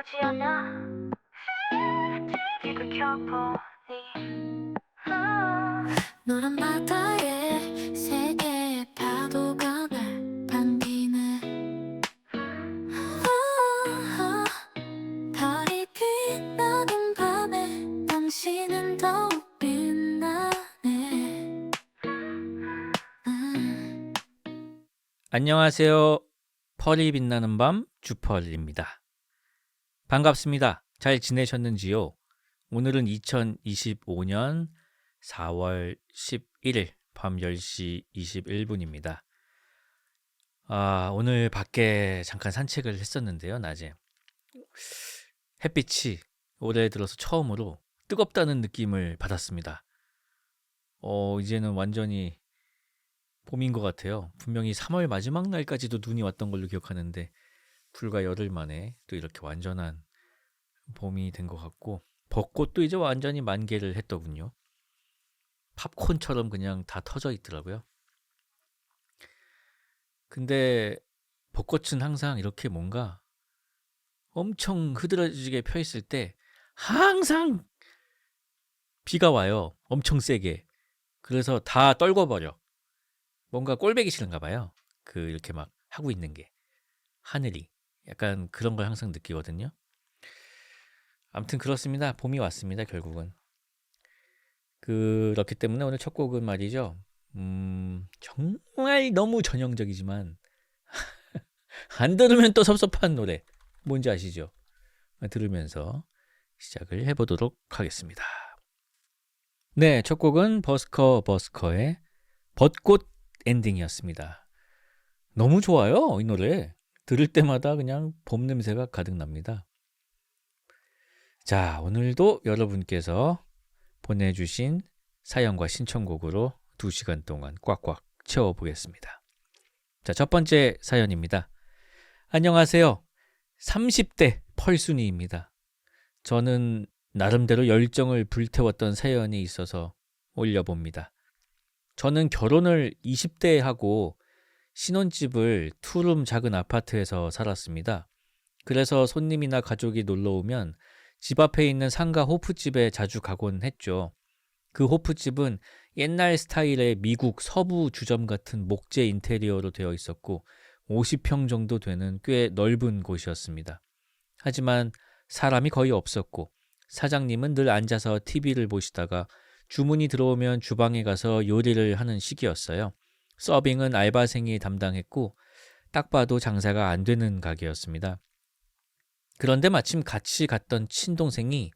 하지 않아. TV를 켜보니 노란 바다에 세 개의 파도가 날 반기네. 달이 빛나는 밤에 당신은 더욱 빛나네. 안녕하세요. 펄이 빛나는 밤 주펄입니다. 반갑습니다. 잘 지내셨는지요? 오늘은 2025년 4월 11일 밤 10시 21분입니다. 오늘 밖에 잠깐 산책을 했었는데요, 낮에. 햇빛이 올해 들어서 처음으로 뜨겁다는 느낌을 받았습니다. 이제는 완전히 봄인 것 같아요. 분명히 3월 마지막 날까지도 눈이 왔던 걸로 기억하는데 불과 열흘 만에 또 이렇게 완전한 봄이 된 것 같고 벚꽃도 이제 완전히 만개를 했더군요. 팝콘처럼 그냥 다 터져 있더라고요. 근데 벚꽃은 항상 이렇게 뭔가 엄청 흐드러지게 펴 있을 때 항상 비가 와요. 엄청 세게. 그래서 다 떨궈버려. 뭔가 꼴배기 싫은가 봐요. 이렇게 막 하고 있는 게. 하늘이. 약간 그런 걸 항상 느끼거든요. 아무튼 그렇습니다. 봄이 왔습니다, 결국은. 그렇기 때문에 오늘 첫 곡은 말이죠. 정말 너무 전형적이지만 안 들으면 또 섭섭한 노래. 뭔지 아시죠? 들으면서 시작을 해보도록 하겠습니다. 네, 첫 곡은 버스커의 벚꽃 엔딩이었습니다. 너무 좋아요, 이 노래. 들을 때마다 그냥 봄 냄새가 가득 납니다. 자, 오늘도 여러분께서 보내주신 사연과 신청곡으로 2시간 동안 꽉꽉 채워보겠습니다. 자, 첫 번째 사연입니다. 안녕하세요. 30대 펄순이입니다. 저는 나름대로 열정을 불태웠던 사연이 있어서 올려봅니다. 저는 결혼을 20대에 하고 신혼집을 투룸 작은 아파트에서 살았습니다. 그래서 손님이나 가족이 놀러오면 집 앞에 있는 상가 호프집에 자주 가곤 했죠. 그 호프집은 옛날 스타일의 미국 서부 주점 같은 목재 인테리어로 되어 있었고 50평 정도 되는 꽤 넓은 곳이었습니다. 하지만 사람이 거의 없었고 사장님은 늘 앉아서 TV를 보시다가 주문이 들어오면 주방에 가서 요리를 하는 시기였어요. 서빙은 알바생이 담당했고 딱 봐도 장사가 안 되는 가게였습니다. 그런데 마침 같이 갔던 친동생이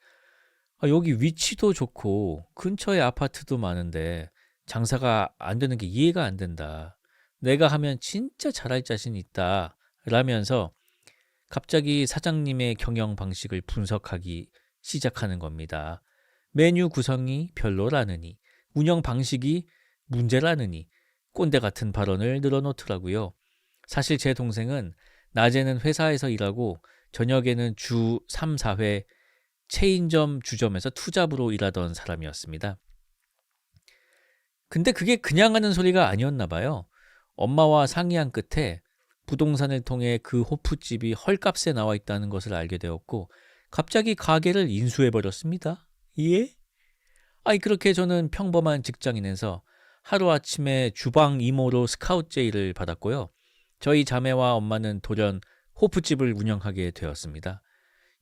여기 위치도 좋고 근처에 아파트도 많은데 장사가 안 되는 게 이해가 안 된다. 내가 하면 진짜 잘할 자신 있다. 라면서 갑자기 사장님의 경영 방식을 분석하기 시작하는 겁니다. 메뉴 구성이 별로라느니, 운영 방식이 문제라느니 꼰대 같은 발언을 늘어놓더라고요. 사실 제 동생은 낮에는 회사에서 일하고 저녁에는 주 3, 4회 체인점 주점에서 투잡으로 일하던 사람이었습니다. 근데 그게 그냥 하는 소리가 아니었나 봐요. 엄마와 상의한 끝에 부동산을 통해 그 호프집이 헐값에 나와 있다는 것을 알게 되었고 갑자기 가게를 인수해버렸습니다. 예? 그렇게 저는 평범한 직장인에서 하루아침에 주방 이모로 스카우트 제의를 받았고요. 저희 자매와 엄마는 돌연 호프집을 운영하게 되었습니다.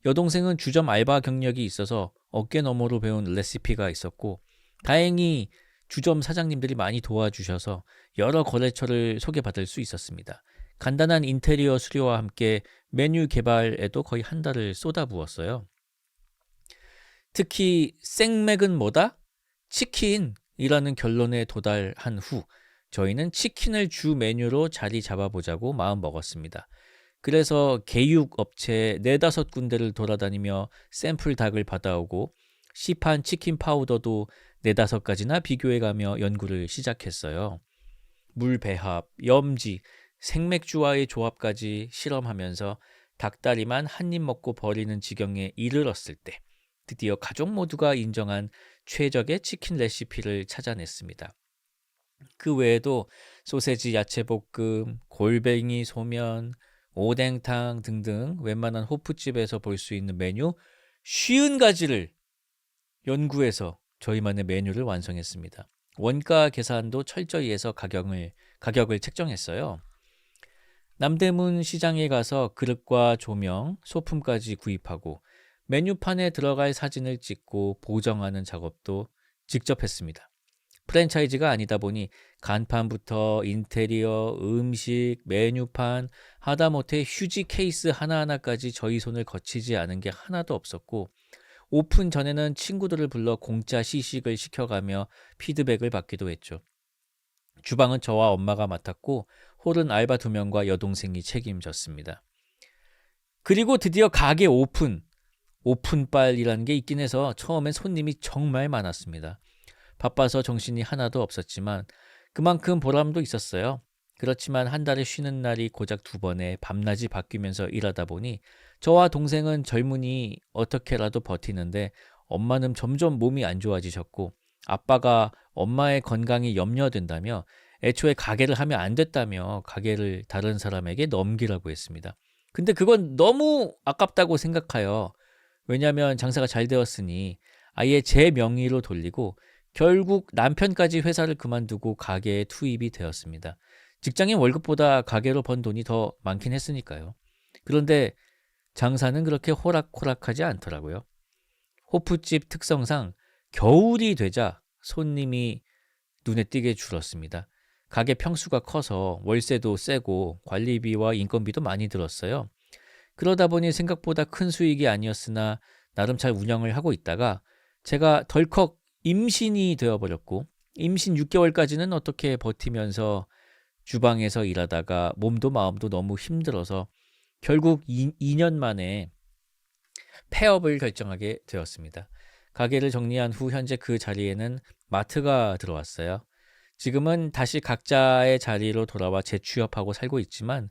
여동생은 주점 알바 경력이 있어서 어깨너머로 배운 레시피가 있었고 다행히 주점 사장님들이 많이 도와주셔서 여러 거래처를 소개받을 수 있었습니다. 간단한 인테리어 수료와 함께 메뉴 개발에도 거의 한 달을 쏟아부었어요. 특히 생맥은 뭐다? 치킨이라는 결론에 도달한 후 저희는 치킨을 주 메뉴로 자리 잡아보자고 마음먹었습니다. 그래서 개육 업체 4-5군데를 돌아다니며 샘플 닭을 받아오고 시판 치킨 파우더도 4-5가지나 비교해가며 연구를 시작했어요. 물 배합, 염지, 생맥주와의 조합까지 실험하면서 닭다리만 한 입 먹고 버리는 지경에 이르렀을 때 드디어 가족 모두가 인정한 최적의 치킨 레시피를 찾아냈습니다. 그 외에도 소세지 야채볶음, 골뱅이 소면, 오뎅탕 등등 웬만한 호프집에서 볼 수 있는 메뉴 50가지를 연구해서 저희만의 메뉴를 완성했습니다. 원가 계산도 철저히 해서 가격을 책정했어요. 남대문 시장에 가서 그릇과 조명, 소품까지 구입하고 메뉴판에 들어갈 사진을 찍고 보정하는 작업도 직접 했습니다. 프랜차이즈가 아니다 보니 간판부터 인테리어, 음식, 메뉴판, 하다못해 휴지 케이스 하나하나까지 저희 손을 거치지 않은 게 하나도 없었고 오픈 전에는 친구들을 불러 공짜 시식을 시켜가며 피드백을 받기도 했죠. 주방은 저와 엄마가 맡았고 홀은 알바 2명과 여동생이 책임졌습니다. 그리고 드디어 가게 오픈빨이라는 게 있긴 해서 처음엔 손님이 정말 많았습니다. 바빠서 정신이 하나도 없었지만 그만큼 보람도 있었어요. 그렇지만 한 달에 쉬는 날이 고작 2번에 밤낮이 바뀌면서 일하다 보니 저와 동생은 젊으니 어떻게라도 버티는데 엄마는 점점 몸이 안 좋아지셨고 아빠가 엄마의 건강이 염려된다며 애초에 가게를 하면 안 됐다며 가게를 다른 사람에게 넘기라고 했습니다. 근데 그건 너무 아깝다고 생각하여 왜냐하면 장사가 잘 되었으니 아예 제 명의로 돌리고 결국 남편까지 회사를 그만두고 가게에 투입이 되었습니다. 직장인 월급보다 가게로 번 돈이 더 많긴 했으니까요. 그런데 장사는 그렇게 호락호락하지 않더라고요. 호프집 특성상 겨울이 되자 손님이 눈에 띄게 줄었습니다. 가게 평수가 커서 월세도 세고 관리비와 인건비도 많이 들었어요. 그러다 보니 생각보다 큰 수익이 아니었으나 나름 잘 운영을 하고 있다가 제가 덜컥 임신이 되어버렸고 임신 6개월까지는 어떻게 버티면서 주방에서 일하다가 몸도 마음도 너무 힘들어서 결국 2년 만에 폐업을 결정하게 되었습니다. 가게를 정리한 후 현재 그 자리에는 마트가 들어왔어요. 지금은 다시 각자의 자리로 돌아와 재취업하고 살고 있지만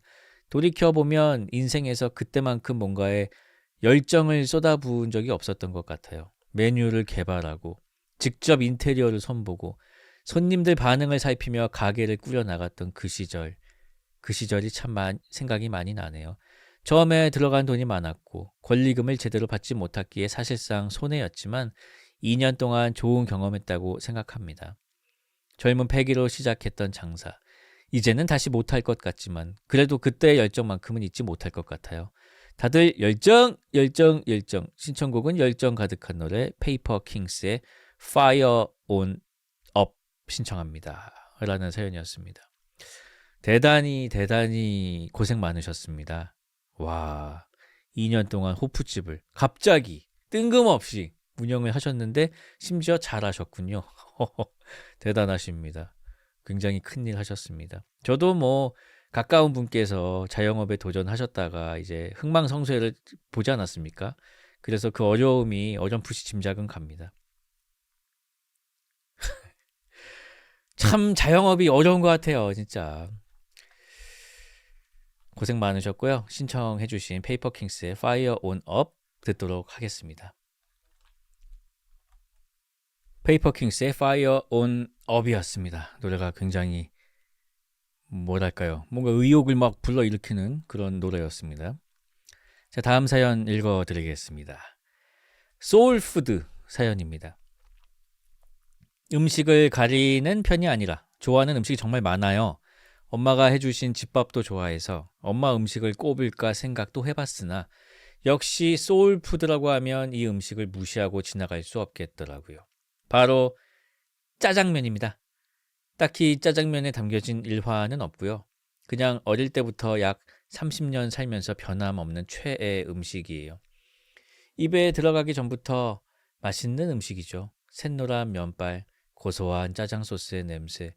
돌이켜보면 인생에서 그때만큼 뭔가에 열정을 쏟아부은 적이 없었던 것 같아요. 메뉴를 개발하고 직접 인테리어를 손보고 손님들 반응을 살피며 가게를 꾸려나갔던 그 시절이 참 생각이 많이 나네요. 처음에 들어간 돈이 많았고 권리금을 제대로 받지 못했기에 사실상 손해였지만 2년 동안 좋은 경험했다고 생각합니다. 젊은 패기로 시작했던 장사. 이제는 다시 못할 것 같지만 그래도 그때의 열정만큼은 잊지 못할 것 같아요. 다들 열정. 신청곡은 열정 가득한 노래 페이퍼 킹스의 Fire on Up 신청합니다. 라는 사연이었습니다. 대단히 고생 많으셨습니다. 와, 2년 동안 호프집을 갑자기 뜬금없이 운영을 하셨는데 심지어 잘하셨군요. 대단하십니다. 굉장히 큰일 하셨습니다. 저도 뭐 가까운 분께서 자영업에 도전하셨다가 이제 흥망성쇠를 보지 않았습니까? 그래서 그 어려움이 어렴풋이 짐작은 갑니다. 참 자영업이 어려운 것 같아요. 진짜. 고생 많으셨고요. 신청해 주신 페이퍼킹스의 Fire on Up 듣도록 하겠습니다. 페이퍼킹스의 Fire on Up이었습니다. 노래가 굉장히 뭐랄까요. 뭔가 의욕을 막 불러일으키는 그런 노래였습니다. 자, 다음 사연 읽어드리겠습니다. 소울푸드 사연입니다. 음식을 가리는 편이 아니라 좋아하는 음식이 정말 많아요. 엄마가 해주신 집밥도 좋아해서 엄마 음식을 꼽을까 생각도 해봤으나 역시 소울푸드라고 하면 이 음식을 무시하고 지나갈 수 없겠더라고요. 바로 짜장면입니다. 딱히 짜장면에 담겨진 일화는 없고요. 그냥 어릴 때부터 약 30년 살면서 변함없는 최애 음식이에요. 입에 들어가기 전부터 맛있는 음식이죠. 샛노란 면발, 고소한 짜장 소스의 냄새,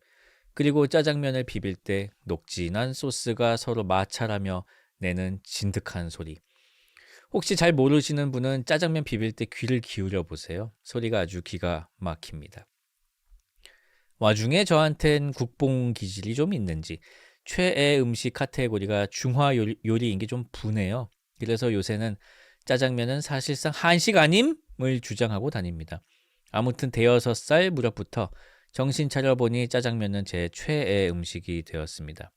그리고 짜장면을 비빌 때 녹진한 소스가 서로 마찰하며 내는 진득한 소리. 혹시 잘 모르시는 분은 짜장면 비빌 때 귀를 기울여 보세요. 소리가 아주 기가 막힙니다. 와중에 저한텐 국뽕 기질이 좀 있는지 최애 음식 카테고리가 중화 요리인 게 좀 분해요. 그래서 요새는 짜장면은 사실상 한식 아님을 주장하고 다닙니다. 아무튼 대여섯 살 무렵부터 정신 차려보니 짜장면은 제 최애 음식이 되었습니다.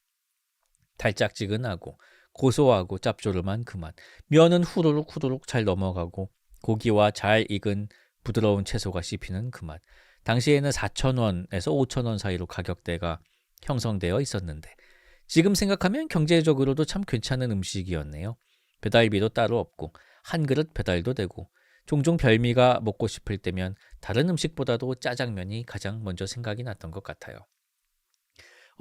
달짝지근하고 고소하고 짭조름한 그 맛. 면은 후루룩 후루룩 잘 넘어가고 고기와 잘 익은 부드러운 채소가 씹히는 그 맛. 당시에는 4,000원에서 5,000원 사이로 가격대가 형성되어 있었는데 지금 생각하면 경제적으로도 참 괜찮은 음식이었네요. 배달비도 따로 없고 한 그릇 배달도 되고 종종 별미가 먹고 싶을 때면 다른 음식보다도 짜장면이 가장 먼저 생각이 났던 것 같아요.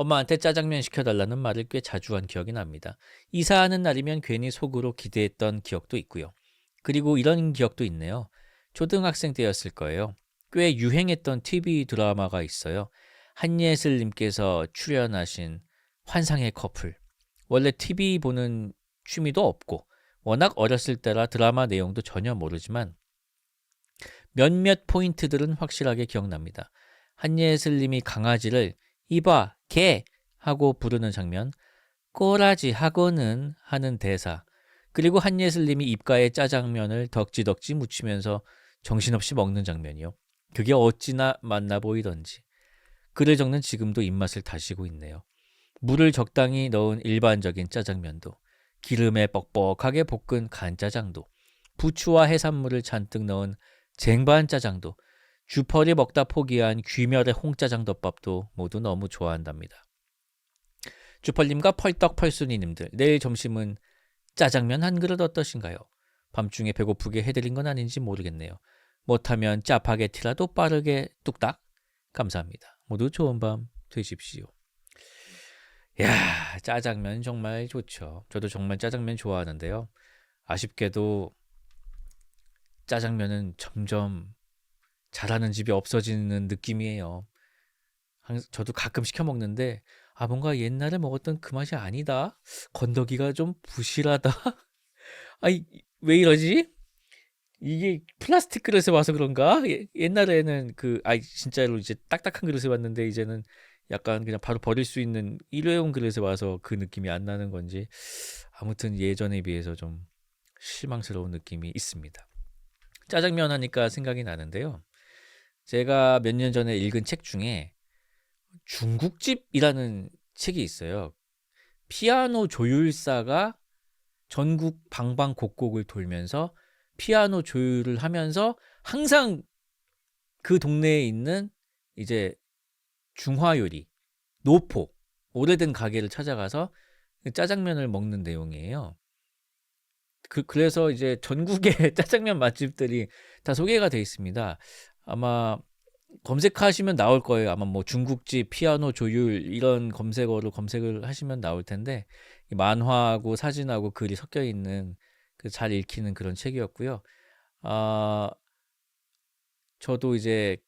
엄마한테 짜장면 시켜달라는 말을 꽤 자주 한 기억이 납니다. 이사하는 날이면 괜히 속으로 기대했던 기억도 있고요. 그리고 이런 기억도 있네요. 초등학생 때였을 거예요. 꽤 유행했던 TV 드라마가 있어요. 한예슬님께서 출연하신 환상의 커플. 원래 TV 보는 취미도 없고 워낙 어렸을 때라 드라마 내용도 전혀 모르지만 몇몇 포인트들은 확실하게 기억납니다. 한예슬님이 강아지를 이봐 개 하고 부르는 장면, 꼬라지 하고는 하는 대사, 그리고 한예슬님이 입가에 짜장면을 덕지덕지 묻히면서 정신없이 먹는 장면이요. 그게 어찌나 맛나 보이던지. 글을 적는 지금도 입맛을 다시고 있네요. 물을 적당히 넣은 일반적인 짜장면도, 기름에 뻑뻑하게 볶은 간짜장도, 부추와 해산물을 잔뜩 넣은 쟁반짜장도, 주펄이 먹다 포기한 귀멸의 홍짜장덮밥도 모두 너무 좋아한답니다. 주펄님과 펄떡펄순이님들, 내일 점심은 짜장면 한 그릇 어떠신가요? 밤중에 배고프게 해드린 건 아닌지 모르겠네요. 못하면 짜파게티라도 빠르게 뚝딱. 감사합니다. 모두 좋은 밤 되십시오. 야, 짜장면 정말 좋죠. 저도 정말 짜장면 좋아하는데요. 아쉽게도 짜장면은 점점 잘하는 집이 없어지는 느낌이에요. 저도 가끔 시켜 먹는데 뭔가 옛날에 먹었던 그 맛이 아니다. 건더기가 좀 부실하다. 아니 왜 이러지? 이게 플라스틱 그릇에 와서 그런가? 옛날에는 진짜로 이제 딱딱한 그릇에 왔는데 이제는 약간 그냥 바로 버릴 수 있는 일회용 그릇에 와서 그 느낌이 안 나는 건지 아무튼 예전에 비해서 좀 실망스러운 느낌이 있습니다. 짜장면 하니까 생각이 나는데요. 제가 몇 년 전에 읽은 책 중에 중국집이라는 책이 있어요. 피아노 조율사가 전국 방방곡곡을 돌면서 피아노 조율을 하면서 항상 그 동네에 있는 이제 중화요리, 노포, 오래된 가게를 찾아가서 짜장면을 먹는 내용이에요. 그래서 이제 전국의 짜장면 맛집들이 다 소개가 돼 있습니다. 아마 검색하시면 나올 거예요. 아마 뭐 중국집, 피아노 조율 이런 검색어로 검색을 하시면 나올 텐데 만화하고 사진하고 글이 섞여 있는 잘 읽히는 그런 책이었고요. 저도 이제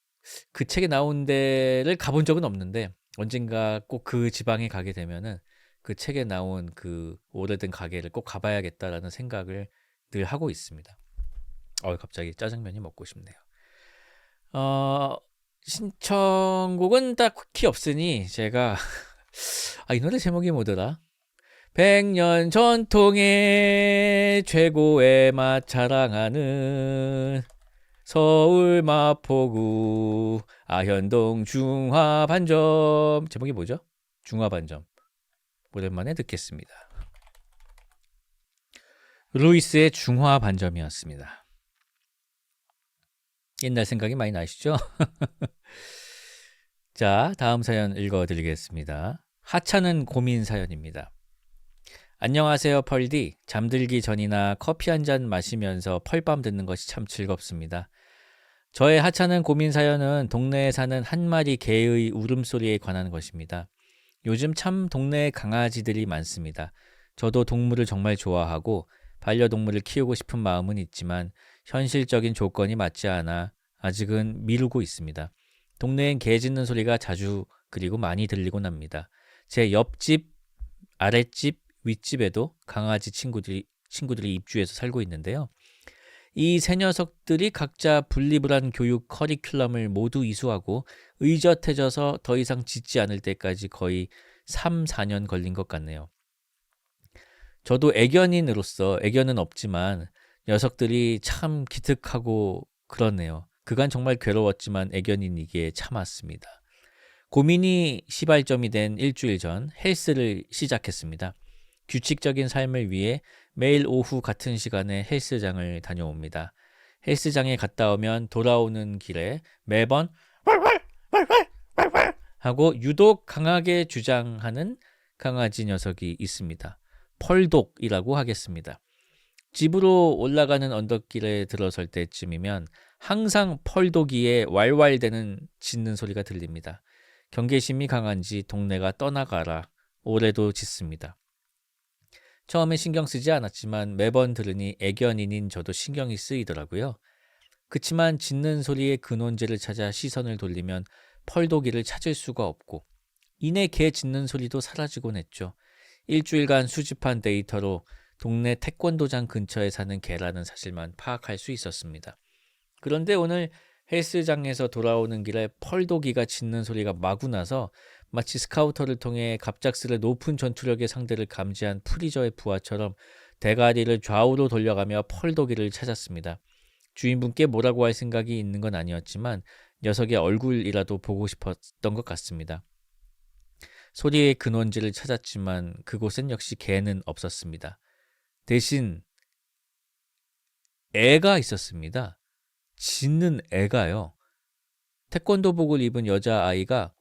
그 책에 나온 데를 가본 적은 없는데 언젠가 꼭 그 지방에 가게 되면은 그 책에 나온 그 오래된 가게를 꼭 가봐야겠다라는 생각을 늘 하고 있습니다. 갑자기 짜장면이 먹고 싶네요. 신청곡은 딱히 없으니 제가 이 노래 제목이 뭐더라? 100년 전통의 최고의 맛 자랑하는 서울 마포구 아현동 중화반점. 제목이 뭐죠? 중화반점. 오랜만에 듣겠습니다. 루이스의 중화반점이었습니다. 옛날 생각이 많이 나시죠? 자, 다음 사연 읽어드리겠습니다. 하찮은 고민 사연입니다. 안녕하세요, 펄디. 잠들기 전이나 커피 한 잔 마시면서 펄밤 듣는 것이 참 즐겁습니다. 저의 하찮은 고민 사연은 동네에 사는 한 마리 개의 울음소리에 관한 것입니다. 요즘 참 동네에 강아지들이 많습니다. 저도 동물을 정말 좋아하고 반려동물을 키우고 싶은 마음은 있지만 현실적인 조건이 맞지 않아 아직은 미루고 있습니다. 동네엔 개 짖는 소리가 자주 그리고 많이 들리곤 합니다. 제 옆집, 아랫집, 윗집에도 강아지 친구들이 입주해서 살고 있는데요. 이 세 녀석들이 각자 분리불안 교육 커리큘럼을 모두 이수하고 의젓해져서 더 이상 짖지 않을 때까지 거의 3, 4년 걸린 것 같네요. 저도 애견인으로서 애견은 없지만 녀석들이 참 기특하고 그렇네요. 그간 정말 괴로웠지만 애견인이기에 참았습니다. 고민이 시발점이 된 일주일 전 헬스를 시작했습니다. 규칙적인 삶을 위해 매일 오후 같은 시간에 헬스장을 다녀옵니다. 헬스장에 갔다 오면 돌아오는 길에 매번 하고 유독 강하게 주장하는 강아지 녀석이 있습니다. 펄독이라고 하겠습니다. 집으로 올라가는 언덕길에 들어설 때쯤이면 항상 펄독이의 왈왈대는 짖는 소리가 들립니다. 경계심이 강한지 동네가 떠나가라 올해도 짖습니다. 처음에 신경 쓰지 않았지만 매번 들으니 애견인인 저도 신경이 쓰이더라고요. 그치만 짖는 소리의 근원제를 찾아 시선을 돌리면 펄독이를 찾을 수가 없고 이내 개 짖는 소리도 사라지곤 했죠. 일주일간 수집한 데이터로 동네 태권도장 근처에 사는 개라는 사실만 파악할 수 있었습니다. 그런데 오늘 헬스장에서 돌아오는 길에 펄독이가 짖는 소리가 마구 나서 마치 스카우터를 통해 갑작스레 높은 전투력의 상대를 감지한 프리저의 부하처럼 대가리를 좌우로 돌려가며 펄독이를 찾았습니다. 주인분께 뭐라고 할 생각이 있는 건 아니었지만 녀석의 얼굴이라도 보고 싶었던 것 같습니다. 소리의 근원지를 찾았지만 그곳엔 역시 개는 없었습니다. 대신 애가 있었습니다. 짖는 애가요. 태권도복을 입은 여자아이가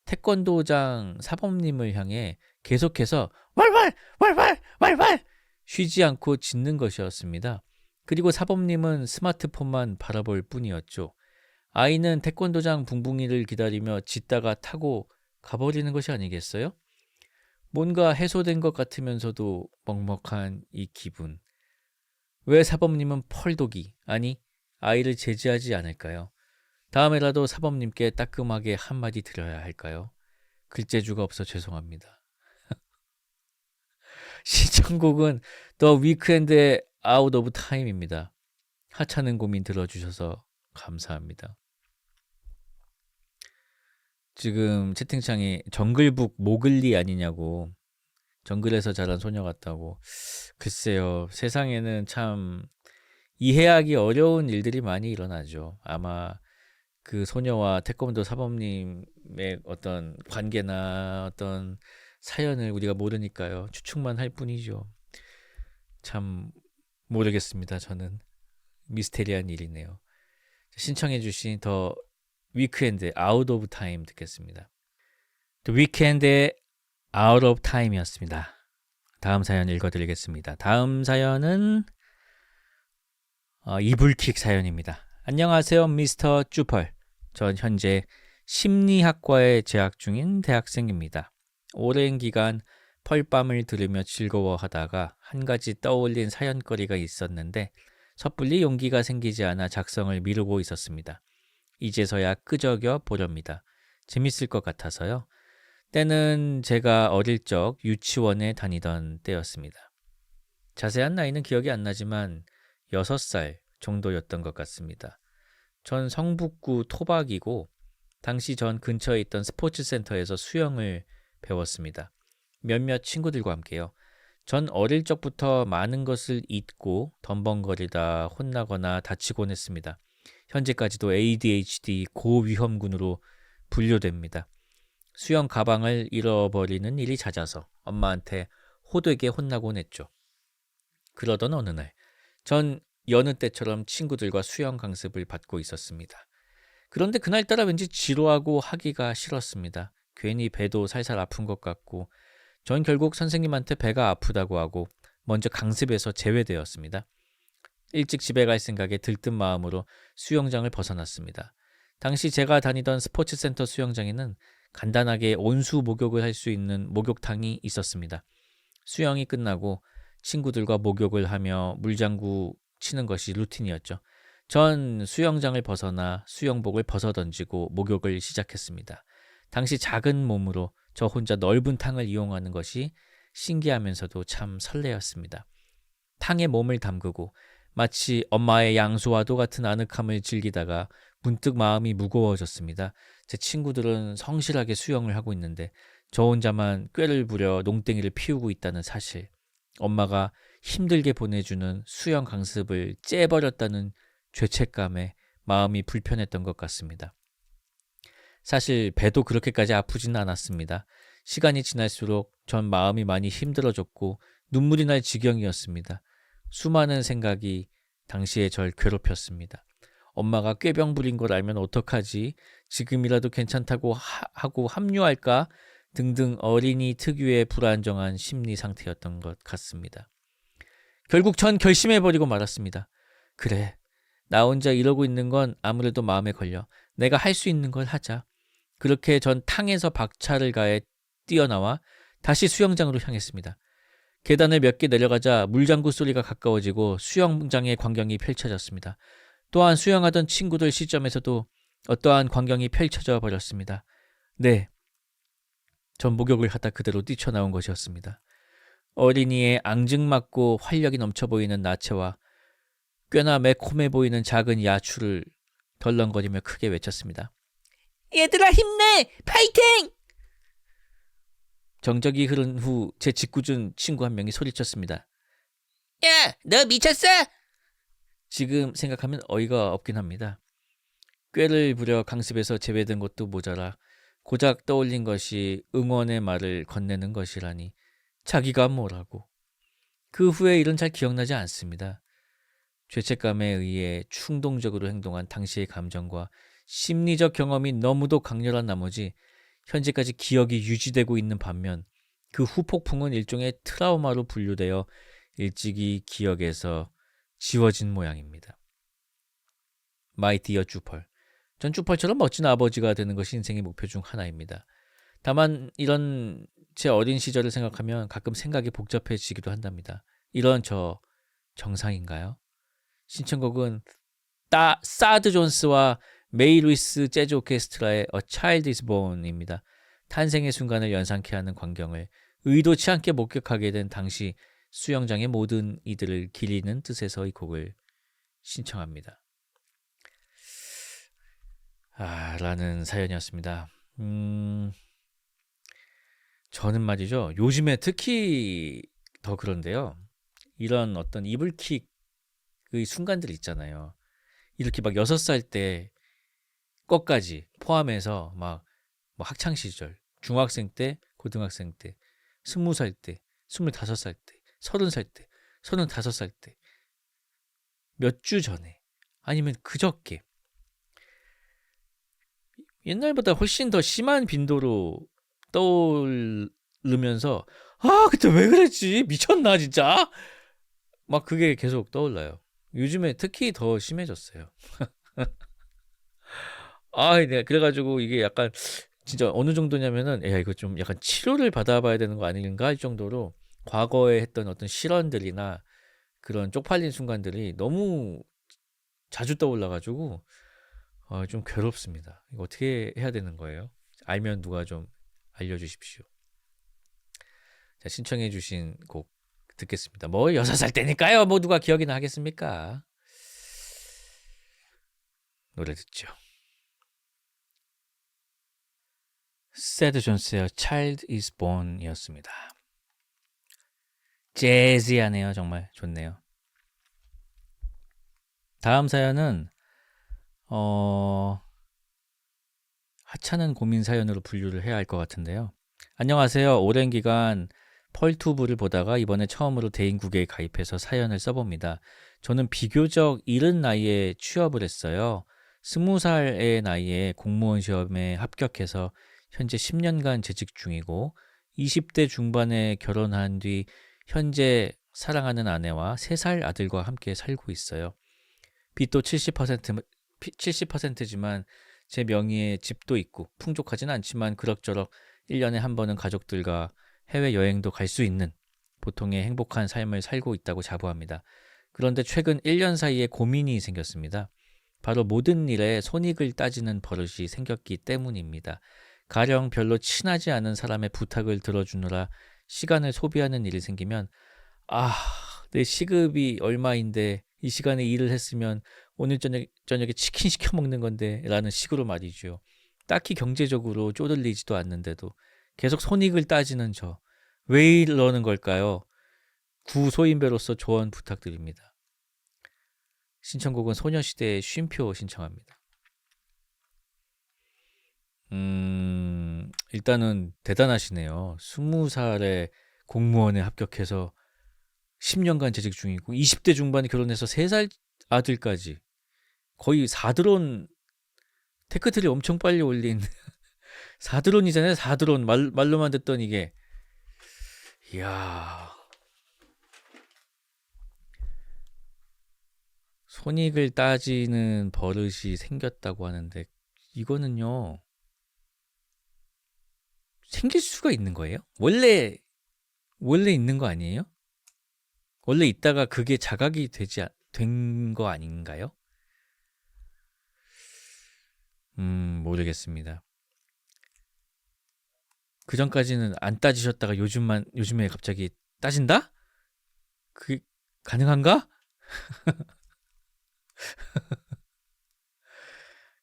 태권도장 사범님을 향해 계속해서 왈왈 왈왈 왈왈 쉬지 않고 짖는 것이었습니다. 그리고 사범님은 스마트폰만 바라볼 뿐이었죠. 아이는 태권도장 붕붕이를 기다리며 짖다가 타고 가버리는 것이 아니겠어요? 뭔가 해소된 것 같으면서도 먹먹한 이 기분. 왜 사범님은 펄독이, 아니 아이를 제지하지 않을까요? 다음에라도 사범님께 따끔하게 한마디 드려야 할까요? 글재주가 없어 죄송합니다. 시청곡은 더 위크엔드의 Out of Time입니다. 하찮은 고민 들어주셔서 감사합니다. 지금 채팅창에 정글북 모글리 아니냐고, 정글에서 자란 소녀 같다고. 글쎄요, 세상에는 참 이해하기 어려운 일들이 많이 일어나죠. 아마 그 소녀와 태권도 사범님의 어떤 관계나 어떤 사연을 우리가 모르니까요. 추측만 할 뿐이죠. 참 모르겠습니다. 저는 미스테리한 일이네요. 신청해 주신 더 위크엔드의 Out of Time 듣겠습니다. The 위크엔드의 Out of Time이었습니다. 다음 사연 읽어드리겠습니다. 다음 사연은 이불킥 사연입니다. 안녕하세요, 미스터 쭈펄. 전 현재 심리학과에 재학 중인 대학생입니다. 오랜 기간 펄밤을 들으며 즐거워하다가 한 가지 떠올린 사연거리가 있었는데 섣불리 용기가 생기지 않아 작성을 미루고 있었습니다. 이제서야 끄적여 보렵니다. 재밌을 것 같아서요. 때는 제가 어릴 적 유치원에 다니던 때였습니다. 자세한 나이는 기억이 안 나지만 6살 정도였던 것 같습니다. 전 성북구 토박이고 당시 전 근처에 있던 스포츠센터에서 수영을 배웠습니다. 몇몇 친구들과 함께요. 전 어릴 적부터 많은 것을 잊고 덤벙거리다 혼나거나 다치곤 했습니다. 현재까지도 ADHD 고위험군으로 분류됩니다. 수영 가방을 잃어버리는 일이 잦아서 엄마한테 호되게 혼나곤 했죠. 그러던 어느 날, 전 여느 때처럼 친구들과 수영 강습을 받고 있었습니다. 그런데 그날따라 왠지 지루하고 하기가 싫었습니다. 괜히 배도 살살 아픈 것 같고 전 결국 선생님한테 배가 아프다고 하고 먼저 강습에서 제외되었습니다. 일찍 집에 갈 생각에 들뜬 마음으로 수영장을 벗어났습니다. 당시 제가 다니던 스포츠센터 수영장에는 간단하게 온수 목욕을 할 수 있는 목욕탕이 있었습니다. 수영이 끝나고 친구들과 목욕을 하며 물장구 치는 것이 루틴이었죠. 전 수영장을 벗어나 수영복을 벗어던지고 목욕을 시작했습니다. 당시 작은 몸으로 저 혼자 넓은 탕을 이용하는 것이 신기하면서도 참 설레었습니다. 탕에 몸을 담그고 마치 엄마의 양수와도 같은 아늑함을 즐기다가 문득 마음이 무거워졌습니다. 제 친구들은 성실하게 수영을 하고 있는데 저 혼자만 꾀를 부려 농땡이를 피우고 있다는 사실, 엄마가 힘들게 보내주는 수영 강습을 째버렸다는 죄책감에 마음이 불편했던 것 같습니다. 사실 배도 그렇게까지 아프지는 않았습니다. 시간이 지날수록 전 마음이 많이 힘들어졌고 눈물이 날 지경이었습니다. 수많은 생각이 당시에 절 괴롭혔습니다. 엄마가 꾀병 부린 걸 알면 어떡하지? 지금이라도 괜찮다고 하고 합류할까? 등등 어린이 특유의 불안정한 심리 상태였던 것 같습니다. 결국 전 결심해버리고 말았습니다. 그래, 나 혼자 이러고 있는 건 아무래도 마음에 걸려. 내가 할 수 있는 걸 하자. 그렇게 전 탕에서 박차를 가해 뛰어나와 다시 수영장으로 향했습니다. 계단을 몇 개 내려가자 물장구 소리가 가까워지고 수영장의 광경이 펼쳐졌습니다. 또한 수영하던 친구들 시점에서도 어떠한 광경이 펼쳐져 버렸습니다. 네, 전 목욕을 하다 그대로 뛰쳐나온 것이었습니다. 어린이의 앙증맞고 활력이 넘쳐 보이는 나체와 꽤나 매콤해 보이는 작은 야추를 덜렁거리며 크게 외쳤습니다. 얘들아 힘내! 파이팅! 정적이 흐른 후 제 짓궂은 친구 한 명이 소리쳤습니다. 야, 너 미쳤어? 지금 생각하면 어이가 없긴 합니다. 꾀를 부려 강습에서 제외된 것도 모자라 고작 떠올린 것이 응원의 말을 건네는 것이라니 자기가 뭐라고. 그 후의 일은 잘 기억나지 않습니다. 죄책감에 의해 충동적으로 행동한 당시의 감정과 심리적 경험이 너무도 강렬한 나머지 현재까지 기억이 유지되고 있는 반면 그 후폭풍은 일종의 트라우마로 분류되어 일찍이 기억에서 지워진 모양입니다. 마이 디어 쭈펄. 전 쭈펄처럼 멋진 아버지가 되는 것이 인생의 목표 중 하나입니다. 다만 이런 제 어린 시절을 생각하면 가끔 생각이 복잡해지기도 한답니다. 이런 저 정상인가요? 신청곡은 사드 존스와 메이 루이스 재즈 오케스트라의 A Child is Born입니다. 탄생의 순간을 연상케 하는 광경을 의도치 않게 목격하게 된 당시 수영장의 모든 이들을 기리는 뜻에서 이 곡을 신청합니다. 라는 사연이었습니다. 저는 말이죠. 요즘에 특히 더 그런데요. 이런 어떤 이불킥의 순간들 있잖아요. 이렇게 막 6살 때 것까지 포함해서 막 뭐 학창 시절, 중학생 때, 고등학생 때, 20살 때, 25살 때, 30살 때, 35살 때, 몇 주 전에, 아니면 그저께 옛날보다 훨씬 더 심한 빈도로 떠오르면서 그때 왜 그랬지? 미쳤나 진짜? 막 그게 계속 떠올라요. 요즘에 특히 더 심해졌어요. 내가 그래가지고 이게 약간 진짜 어느 정도냐면은 야 이거 좀 약간 치료를 받아봐야 되는 거 아닌가 할 정도로 과거에 했던 어떤 실언들이나 그런 쪽팔린 순간들이 너무 자주 떠올라가지고 좀 괴롭습니다. 이거 어떻게 해야 되는 거예요? 알면 누가 좀 알려주십시오. 자, 신청해주신 곡 듣겠습니다. 뭐 6살 때니까요. 뭐 누가 기억이나 하겠습니까? 노래 듣죠. 세드 존스의 Child is Born 이었습니다. 재즈하네요. 정말 좋네요. 다음 사연은 하찮은 고민 사연으로 분류를 해야 할 것 같은데요. 안녕하세요. 오랜 기간 펄투브를 보다가 이번에 처음으로 대인국에 가입해서 사연을 써봅니다. 저는 비교적 이른 나이에 취업을 했어요. 20살의 나이에 공무원 시험에 합격해서 현재 10년간 재직 중이고 20대 중반에 결혼한 뒤 현재 사랑하는 아내와 3살 아들과 함께 살고 있어요. 빚도 70%지만 제 명의의 집도 있고 풍족하진 않지만 그럭저럭 1년에 한 번은 가족들과 해외여행도 갈 수 있는 보통의 행복한 삶을 살고 있다고 자부합니다. 그런데 최근 1년 사이에 고민이 생겼습니다. 바로 모든 일에 손익을 따지는 버릇이 생겼기 때문입니다. 가령 별로 친하지 않은 사람의 부탁을 들어주느라 시간을 소비하는 일이 생기면 내 시급이 얼마인데 이 시간에 일을 했으면 오늘 저녁에 치킨 시켜 먹는 건데 라는 식으로 말이죠. 딱히 경제적으로 쪼들리지도 않는데도 계속 손익을 따지는 저. 왜 이러는 걸까요? 구소인배로서 조언 부탁드립니다. 신청곡은 소녀시대의 쉼표 신청합니다. 일단은 대단하시네요. 20살에 공무원에 합격해서 10년간 재직 중이고 20대 중반에 결혼해서 3살 아들까지 거의 4드론 테크트리 엄청 빨리 올린 4드론이잖아요. 4드론 말로만 듣던 이게 이야 손익을 따지는 버릇이 생겼다고 하는데 이거는요 생길 수가 있는 거예요? 원래 있는 거 아니에요? 원래 있다가 그게 자각이 된 거 아닌가요? 모르겠습니다. 그 전까지는 안 따지셨다가 요즘에 갑자기 따진다? 그게 가능한가?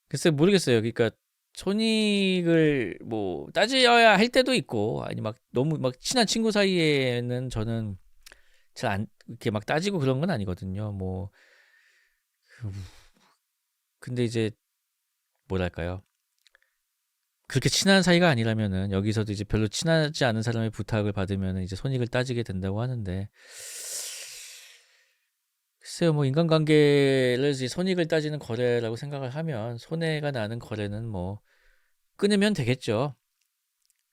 글쎄 모르겠어요. 그러니까 손익을 뭐 따져야 할 때도 있고 아니 막 너무 막 친한 친구 사이에는 저는 잘 안 이렇게 막 따지고 그런 건 아니거든요. 뭐 근데 이제 뭐랄까요? 그렇게 친한 사이가 아니라면은 여기서도 이제 별로 친하지 않은 사람의 부탁을 받으면 이제 손익을 따지게 된다고 하는데 글쎄요 뭐 인간관계를 이제 손익을 따지는 거래라고 생각을 하면 손해가 나는 거래는 뭐 끊으면 되겠죠.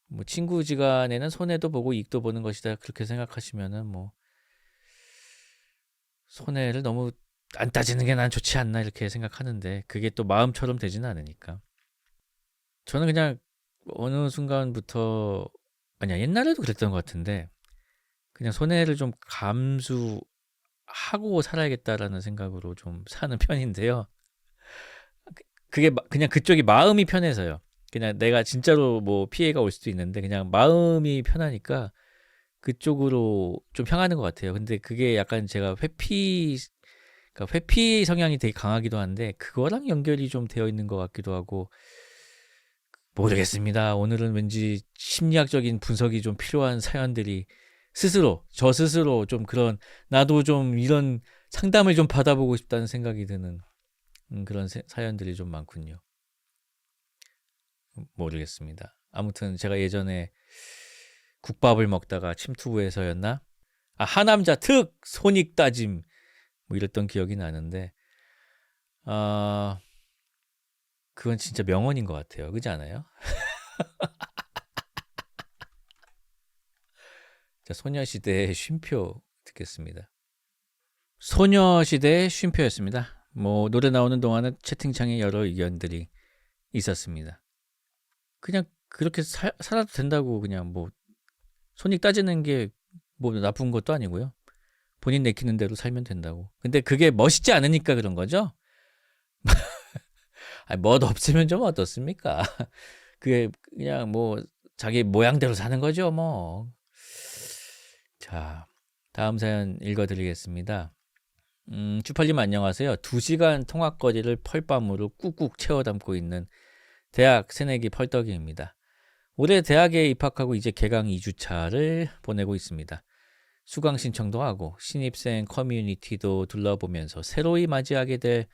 뭐 친구지간에는 손해도 보고 이익도 보는 것이다 그렇게 생각하시면은 뭐 손해를 너무 안 따지는 게 난 좋지 않나 이렇게 생각하는데 그게 또 마음처럼 되지는 않으니까 저는 그냥 어느 순간부터 아니야 옛날에도 그랬던 것 같은데 그냥 손해를 좀 감수하고 살아야겠다라는 생각으로 좀 사는 편인데요. 그게 그냥 그쪽이 마음이 편해서요. 그냥 내가 진짜로 뭐 피해가 올 수도 있는데 그냥 마음이 편하니까 그쪽으로 좀 향하는 것 같아요. 근데 그게 약간 제가 그러니까 회피 성향이 되게 강하기도 한데 그거랑 연결이 좀 되어 있는 것 같기도 하고 모르겠습니다. 오늘은 왠지 심리학적인 분석이 좀 필요한 사연들이 저 스스로 좀 그런 나도 좀 이런 상담을 좀 받아보고 싶다는 생각이 드는 그런 사연들이 좀 많군요. 모르겠습니다. 아무튼 제가 예전에 국밥을 먹다가 침투부에서였나? 하남자 특 손익 따짐 뭐 이랬던 기억이 나는데 그건 진짜 명언인 것 같아요. 그렇지 않아요? 자, 소녀시대의 쉼표 듣겠습니다. 소녀시대의 쉼표였습니다. 뭐 노래 나오는 동안은 채팅창에 여러 의견들이 있었습니다. 그냥 그렇게 살아도 된다고 그냥 뭐 손익 따지는 게 뭐 나쁜 것도 아니고요. 본인 내키는 대로 살면 된다고. 근데 그게 멋있지 않으니까 그런 거죠? 멋 없으면 좀 어떻습니까? 그게 그냥 뭐 자기 모양대로 사는 거죠, 뭐. 자, 다음 사연 읽어드리겠습니다. 주팔님 안녕하세요. 2시간 통학거리를 펄밤으로 꾹꾹 채워 담고 있는 대학 새내기 펄떡이입니다. 올해 대학에 입학하고 이제 개강 2주차를 보내고 있습니다. 수강 신청도 하고 신입생 커뮤니티도 둘러보면서 새로이 맞이하게 될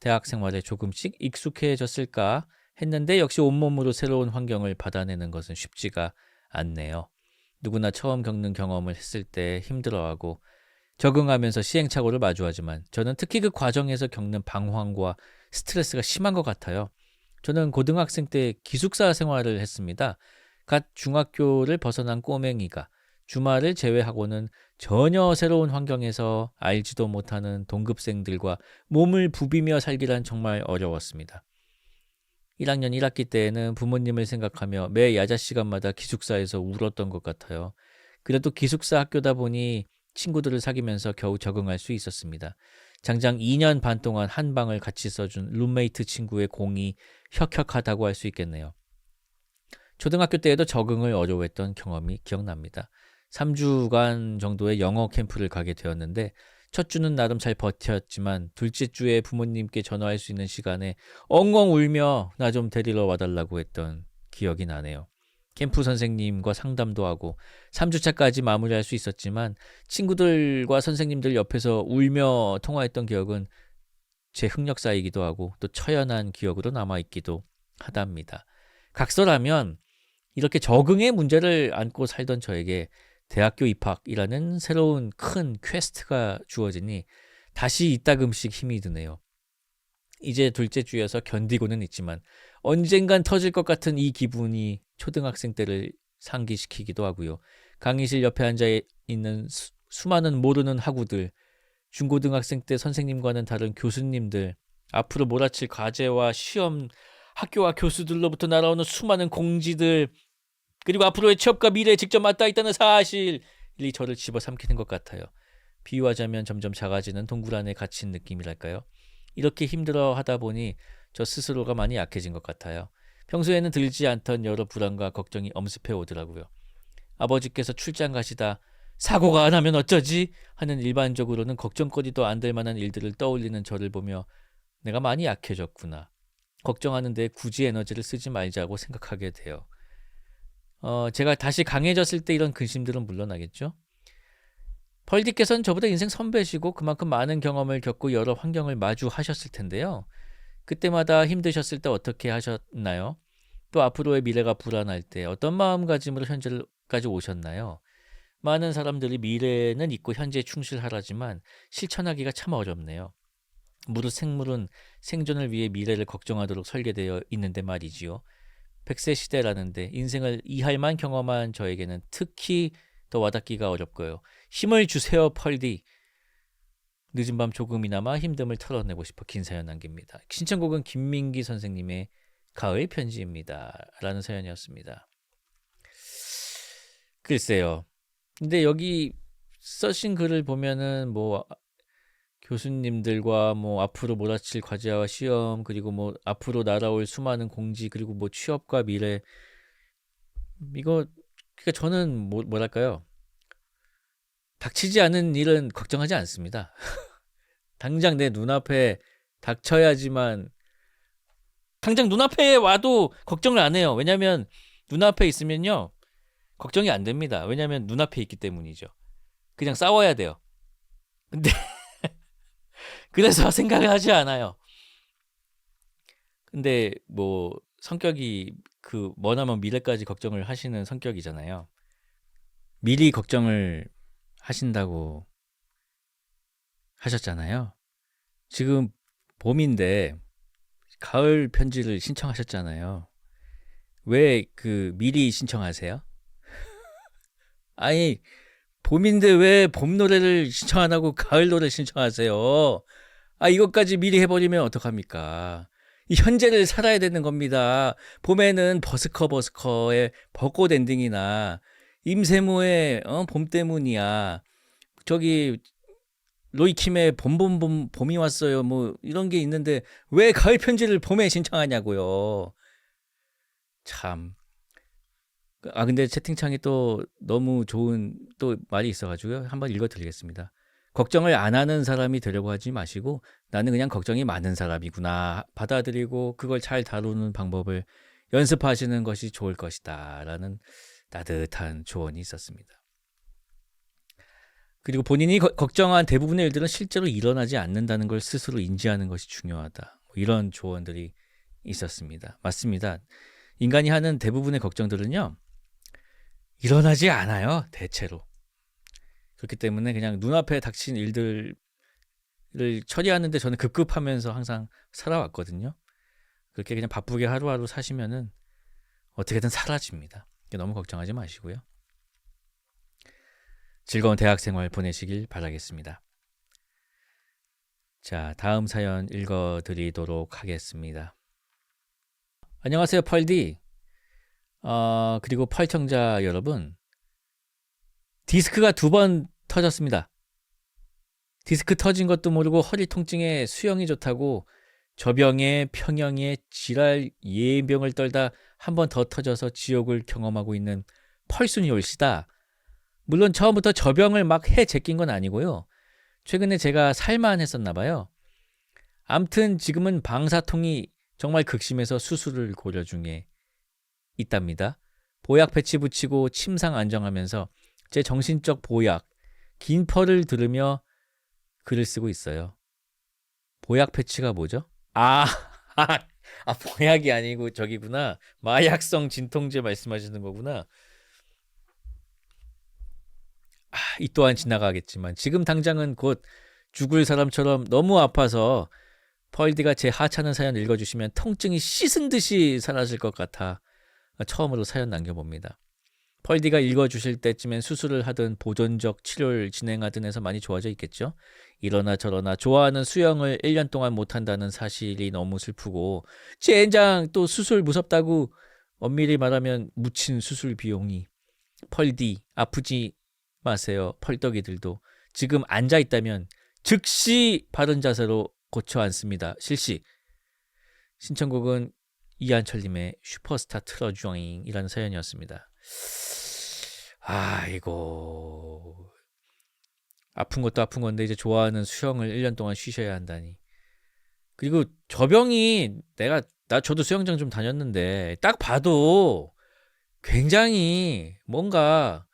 대학 생활에 조금씩 익숙해졌을까 했는데 역시 온몸으로 새로운 환경을 받아내는 것은 쉽지가 않네요. 누구나 처음 겪는 경험을 했을 때 힘들어하고 적응하면서 시행착오를 마주하지만 저는 특히 그 과정에서 겪는 방황과 스트레스가 심한 것 같아요. 저는 고등학생 때 기숙사 생활을 했습니다. 갓 중학교를 벗어난 꼬맹이가 주말을 제외하고는 전혀 새로운 환경에서 알지도 못하는 동급생들과 몸을 부비며 살기란 정말 어려웠습니다. 1학년 1학기 때에는 부모님을 생각하며 매 야자 시간마다 기숙사에서 울었던 것 같아요. 그래도 기숙사 학교다 보니 친구들을 사귀면서 겨우 적응할 수 있었습니다. 장장 2년 반 동안 한 방을 같이 써준 룸메이트 친구의 공이 혁혁하다고 할 수 있겠네요. 초등학교 때에도 적응을 어려워했던 경험이 기억납니다. 3주간 정도의 영어 캠프를 가게 되었는데 첫 주는 나름 잘 버텼지만 둘째 주에 부모님께 전화할 수 있는 시간에 엉엉 울며 나 좀 데리러 와달라고 했던 기억이 나네요. 캠프 선생님과 상담도 하고 3주차까지 마무리할 수 있었지만 친구들과 선생님들 옆에서 울며 통화했던 기억은 제 흑역사이기도 하고 또 처연한 기억으로 남아있기도 하답니다. 각서라면 이렇게 적응의 문제를 안고 살던 저에게 대학교 입학이라는 새로운 큰 퀘스트가 주어지니 다시 이따금씩 힘이 드네요. 이제 둘째 주여서 견디고는 있지만 언젠간 터질 것 같은 이 기분이 초등학생 때를 상기시키기도 하고요. 강의실 옆에 앉아 있는 수많은 모르는 학우들, 중고등학생 때 선생님과는 다른 교수님들, 앞으로 몰아칠 과제와 시험, 학교와 교수들로부터 날아오는 수많은 공지들, 그리고 앞으로의 취업과 미래에 직접 맞닿아 있다는 사실이 저를 집어삼키는 것 같아요. 비유하자면 점점 작아지는 동굴 안에 갇힌 느낌이랄까요? 이렇게 힘들어 하다 보니 저 스스로가 많이 약해진 것 같아요. 평소에는 들지 않던 여러 불안과 걱정이 엄습해 오더라고요. 아버지께서 출장 가시다 사고가 안 하면 어쩌지? 하는 일반적으로는 걱정거리도 안 될 만한 일들을 떠올리는 저를 보며 내가 많이 약해졌구나. 걱정하는데 굳이 에너지를 쓰지 말자고 생각하게 돼요. 제가 다시 강해졌을 때 이런 근심들은 물러나겠죠? 펄디께서는 저보다 인생 선배시고 그만큼 많은 경험을 겪고 여러 환경을 마주하셨을 텐데요. 그때마다 힘드셨을 때 어떻게 하셨나요? 또 앞으로의 미래가 불안할 때 어떤 마음가짐으로 현재까지 오셨나요? 많은 사람들이 미래는 있고 현재에 충실하라지만 실천하기가 참 어렵네요. 무릇 생물은 생존을 위해 미래를 걱정하도록 설계되어 있는데 말이지요. 100세 시대라는데 인생을 이할만 경험한 저에게는 특히 더 와닿기가 어렵고요. 힘을 주세요 펄디. 늦은 밤 조금이나마 힘듦을 털어내고 싶어 긴 사연 남깁니다. 신청곡은 김민기 선생님의 가을 편지입니다. 라는 사연이었습니다. 글쎄요. 근데 여기 써신 글을 보면은 뭐 교수님들과 뭐 앞으로 몰아칠 과제와 시험, 그리고 뭐 앞으로 날아올 수많은 공지, 그리고 뭐 취업과 미래, 이거 그러니까 저는 뭐랄까요, 닥치지 않은 일은 걱정하지 않습니다. 당장 내 눈앞에 닥쳐야지만, 당장 눈앞에 와도 걱정을 안 해요. 왜냐면 눈앞에 있으면요 걱정이 안 됩니다. 왜냐면 눈앞에 있기 때문이죠. 그냥 싸워야 돼요. 근데 그래서 생각을 하지 않아요. 근데 뭐 성격이 그 머나먼 미래까지 걱정을 하시는 성격이잖아요. 미리 걱정을 하신다고 하셨잖아요. 지금 봄인데 가을 편지를 신청하셨잖아요. 왜 그 미리 신청하세요? 아니, 봄인데 왜 봄 노래를 신청 안 하고 가을 노래 신청하세요? 아, 이것까지 미리 해버리면 어떡합니까? 이 현재를 살아야 되는 겁니다. 봄에는 버스커의 벚꽃 엔딩이나 임세무의 봄 때문이야. 저기 로이킴의 봄이 왔어요. 뭐 이런 게 있는데 왜 가을 편지를 봄에 신청하냐고요. 참. 아, 근데 채팅창에 또 너무 좋은 또 말이 있어가지고요. 한번 읽어드리겠습니다. 걱정을 안 하는 사람이 되려고 하지 마시고 나는 그냥 걱정이 많은 사람이구나 받아들이고 그걸 잘 다루는 방법을 연습하시는 것이 좋을 것이다 라는 따뜻한 조언이 있었습니다. 그리고 본인이 걱정한 대부분의 일들은 실제로 일어나지 않는다는 걸 스스로 인지하는 것이 중요하다. 이런 조언들이 있었습니다. 맞습니다. 인간이 하는 대부분의 걱정들은요 일어나지 않아요. 대체로. 그렇기 때문에 그냥 눈앞에 닥친 일들을 처리하는데 저는 급급하면서 항상 살아왔거든요. 그렇게 그냥 바쁘게 하루하루 사시면은 어떻게든 사라집니다. 너무 걱정하지 마시고요. 즐거운 대학생활 보내시길 바라겠습니다. 자, 다음 사연 읽어드리도록 하겠습니다. 안녕하세요, 펄디. 그리고 펄청자 여러분. 디스크가 2번 터졌습니다. 디스크 터진 것도 모르고 허리 통증에 수영이 좋다고 저병에 평형에 지랄 예병을 떨다 한 번 더 터져서 지옥을 경험하고 있는 펄순이 올시다. 물론 처음부터 저병을 막 제낀 건 아니고요. 최근에 제가 살만했었나 봐요. 암튼 지금은 방사통이 정말 극심해서 수술을 고려 중에 있답니다. 보약 패치 붙이고 침상 안정하면서 제 정신적 보약, 긴 펄을 들으며 글을 쓰고 있어요. 보약 패치가 뭐죠? 보약이 아니고 저기구나. 마약성 진통제 말씀하시는 거구나. 이 또한 지나가겠지만 지금 당장은 곧 죽을 사람처럼 너무 아파서 펄디가 제 하찮은 사연 읽어주시면 통증이 씻은 듯이 사라질 것 같아 처음으로 사연 남겨봅니다. 펄디가 읽어주실 때쯤엔 수술을 하든 보존적 치료를 진행하든 해서 많이 좋아져 있겠죠. 이러나 저러나 좋아하는 수영을 1년 동안 못한다는 사실이 너무 슬프고 젠장 또 수술 무섭다고 엄밀히 말하면 묻힌 수술 비용이. 펄디 아프지 마세요. 펄떡이들도 지금 앉아있다면 즉시 바른 자세로 고쳐 앉습니다. 실시. 신청곡은 이한철님의 슈퍼스타 틀어주잉 이라는 사연이었습니다. 아이고 아픈 것도 아픈 건데 이제 좋아하는 수영을 1년 동안 쉬셔야 한다니. 그리고 저 병이 저도 수영장 좀 다녔는데 딱 봐도 굉장히 뭔가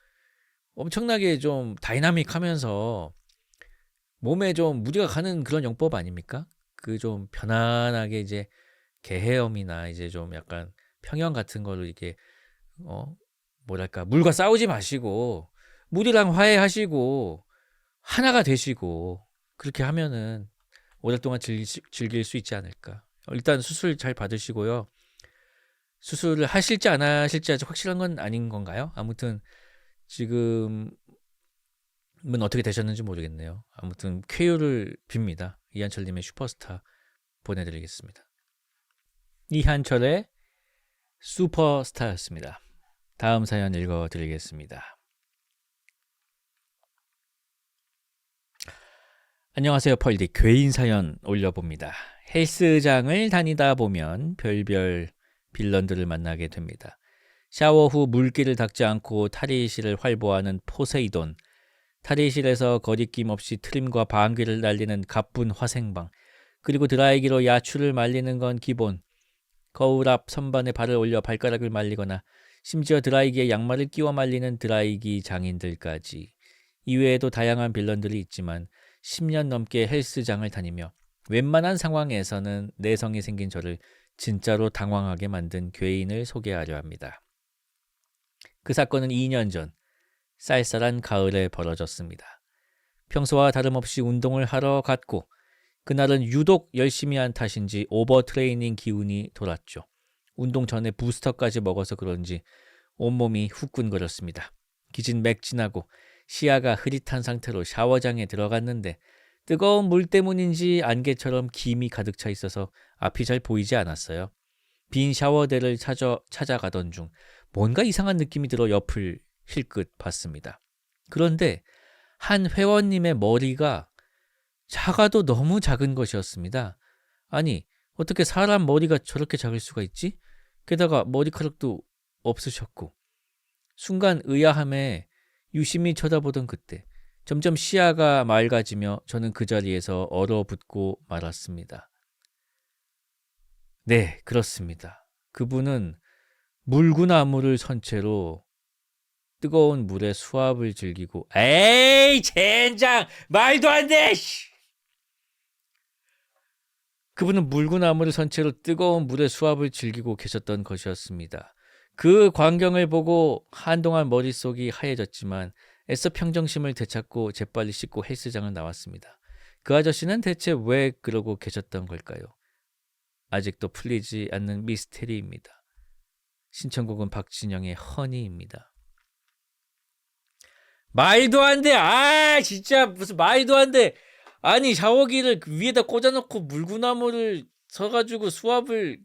엄청나게 좀 다이나믹하면서 몸에 좀 무리가 가는 그런 영법 아닙니까? 그 좀 편안하게 이제 개헤엄이나 이제 좀 약간 평형 같은 걸로 이렇게 뭐랄까 물과 싸우지 마시고 물이랑 화해하시고 하나가 되시고 그렇게 하면은 오랫동안 즐길 수 있지 않을까. 일단 수술 잘 받으시고요. 수술을 하실지 안 하실지 아직 확실한 건 아닌 건가요? 아무튼 지금은 어떻게 되셨는지 모르겠네요. 아무튼 쾌유를 빕니다. 이한철님의 슈퍼스타 보내드리겠습니다. 이한철의 슈퍼스타였습니다. 다음 사연 읽어드리겠습니다. 안녕하세요 펄디. 괴인 사연 올려봅니다. 헬스장을 다니다 보면 별별 빌런들을 만나게 됩니다. 샤워 후 물기를 닦지 않고 탈의실을 활보하는 포세이돈, 탈의실에서 거리낌 없이 트림과 방귀를 날리는 가쁜 화생방, 그리고 드라이기로 야추를 말리는 건 기본, 거울 앞 선반에 발을 올려 발가락을 말리거나 심지어 드라이기에 양말을 끼워 말리는 드라이기 장인들까지. 이외에도 다양한 빌런들이 있지만 10년 넘게 헬스장을 다니며 웬만한 상황에서는 내성이 생긴 저를 진짜로 당황하게 만든 괴인을 소개하려 합니다. 그 사건은 2년 전 쌀쌀한 가을에 벌어졌습니다. 평소와 다름없이 운동을 하러 갔고 그날은 유독 열심히 한 탓인지 오버트레이닝 기운이 돌았죠. 운동 전에 부스터까지 먹어서 그런지 온몸이 후끈거렸습니다. 기진맥진하고 시야가 흐릿한 상태로 샤워장에 들어갔는데 뜨거운 물 때문인지 안개처럼 김이 가득 차 있어서 앞이 잘 보이지 않았어요. 빈 샤워대를 찾아가던 중 뭔가 이상한 느낌이 들어 옆을 힐끗 봤습니다. 그런데 한 회원님의 머리가 작아도 너무 작은 것이었습니다. 아니, 어떻게 사람 머리가 저렇게 작을 수가 있지? 게다가 머리카락도 없으셨고. 순간 의아함에 유심히 쳐다보던 그때 점점 시야가 맑아지며 저는 그 자리에서 얼어붙고 말았습니다. 네, 그렇습니다. 그분은 물구나무를 선 채로 뜨거운 물에 수압을 즐기고 에이 젠장 말도 안 돼! 그분은 물구나무를 선 채로 뜨거운 물에 수압을 즐기고 계셨던 것이었습니다. 그 광경을 보고 한동안 머릿속이 하얘졌지만 애써 평정심을 되찾고 재빨리 씻고 헬스장을 나왔습니다. 그 아저씨는 대체 왜 그러고 계셨던 걸까요? 아직도 풀리지 않는 미스테리입니다. 신청곡은 박진영의 허니입니다. 말도 안 돼! 진짜 무슨 말도 안 돼! 아니 샤워기를 위에다 꽂아놓고 물구나무를 서가지고 수압을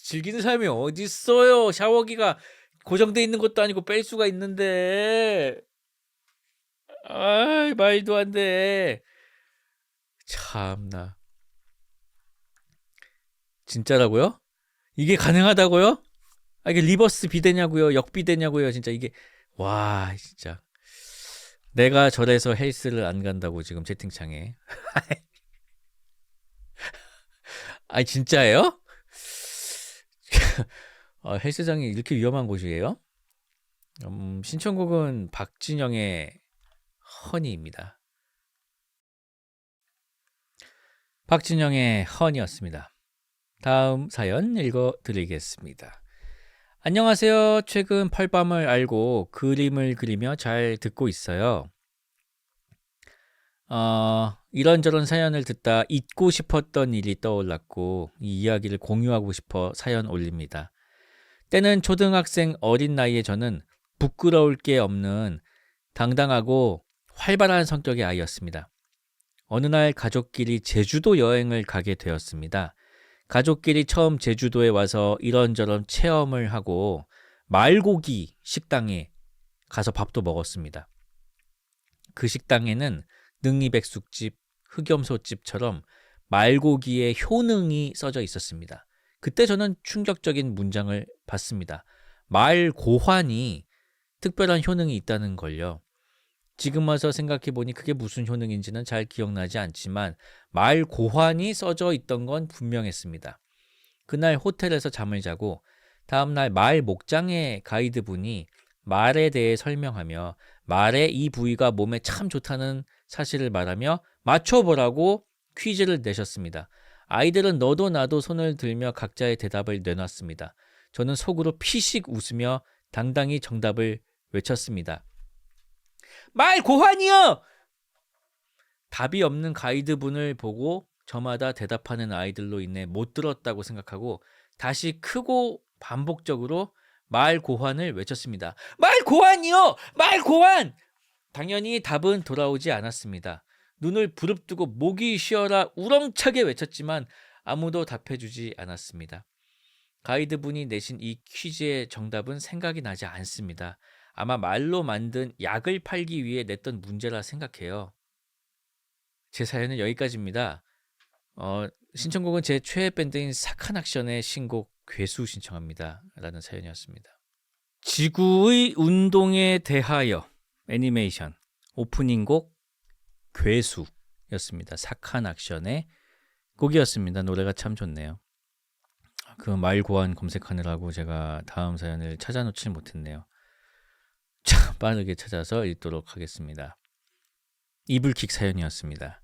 즐기는 사람이 어딨어요. 샤워기가 고정돼 있는 것도 아니고 뺄 수가 있는데. 말도 안 돼. 참나. 진짜라고요? 이게 가능하다고요? 이게 리버스 비대냐고요? 역비대냐고요? 진짜 이게 와 진짜 내가 저래서 헬스를 안 간다고 지금 채팅창에. 진짜예요? 헬스장이 이렇게 위험한 곳이에요? 신청곡은 박진영의 허니입니다. 박진영의 허니였습니다. 다음 사연 읽어드리겠습니다. 안녕하세요. 최근 펄밤을 알고 그림을 그리며 잘 듣고 있어요. 이런저런 사연을 듣다 잊고 싶었던 일이 떠올랐고 이 이야기를 공유하고 싶어 사연 올립니다. 때는 초등학생 어린 나이에 저는 부끄러울 게 없는 당당하고 활발한 성격의 아이였습니다. 어느 날 가족끼리 제주도 여행을 가게 되었습니다. 가족끼리 처음 제주도에 와서 이런저런 체험을 하고 말고기 식당에 가서 밥도 먹었습니다. 그 식당에는 능이백숙집, 흑염소집처럼 말고기의 효능이 써져 있었습니다. 그때 저는 충격적인 문장을 받습니다. 말고환이 특별한 효능이 있다는 걸요. 지금 와서 생각해 보니 그게 무슨 효능인지는 잘 기억나지 않지만 말고환이 써져 있던 건 분명했습니다. 그날 호텔에서 잠을 자고 다음날 말 목장의 가이드분이 말에 대해 설명하며 말의 이 부위가 몸에 참 좋다는 사실을 말하며 맞춰보라고 퀴즈를 내셨습니다. 아이들은 너도 나도 손을 들며 각자의 대답을 내놨습니다. 저는 속으로 피식 웃으며 당당히 정답을 외쳤습니다. 말 고환이요! 답이 없는 가이드분을 보고 저마다 대답하는 아이들로 인해 못 들었다고 생각하고 다시 크고 반복적으로 말 고환을 외쳤습니다. 말 고환이요! 말 고환! 당연히 답은 돌아오지 않았습니다. 눈을 부릅뜨고 목이 쉬어라 우렁차게 외쳤지만 아무도 답해주지 않았습니다. 가이드분이 내신 이 퀴즈의 정답은 생각이 나지 않습니다. 아마 말로 만든 약을 팔기 위해 냈던 문제라 생각해요. 제 사연은 여기까지입니다. 신청곡은 제 최애 밴드인 사카낙션의 신곡 괴수 신청합니다. 라는 사연이었습니다. 지구의 운동에 대하여 애니메이션 오프닝 곡 괴수였습니다. 사카낙션의 곡이었습니다. 노래가 참 좋네요. 그 말고환 검색하느라고 제가 다음 사연을 찾아놓질 못했네요. 자, 빠르게 찾아서 읽도록 하겠습니다. 이불킥 사연이었습니다.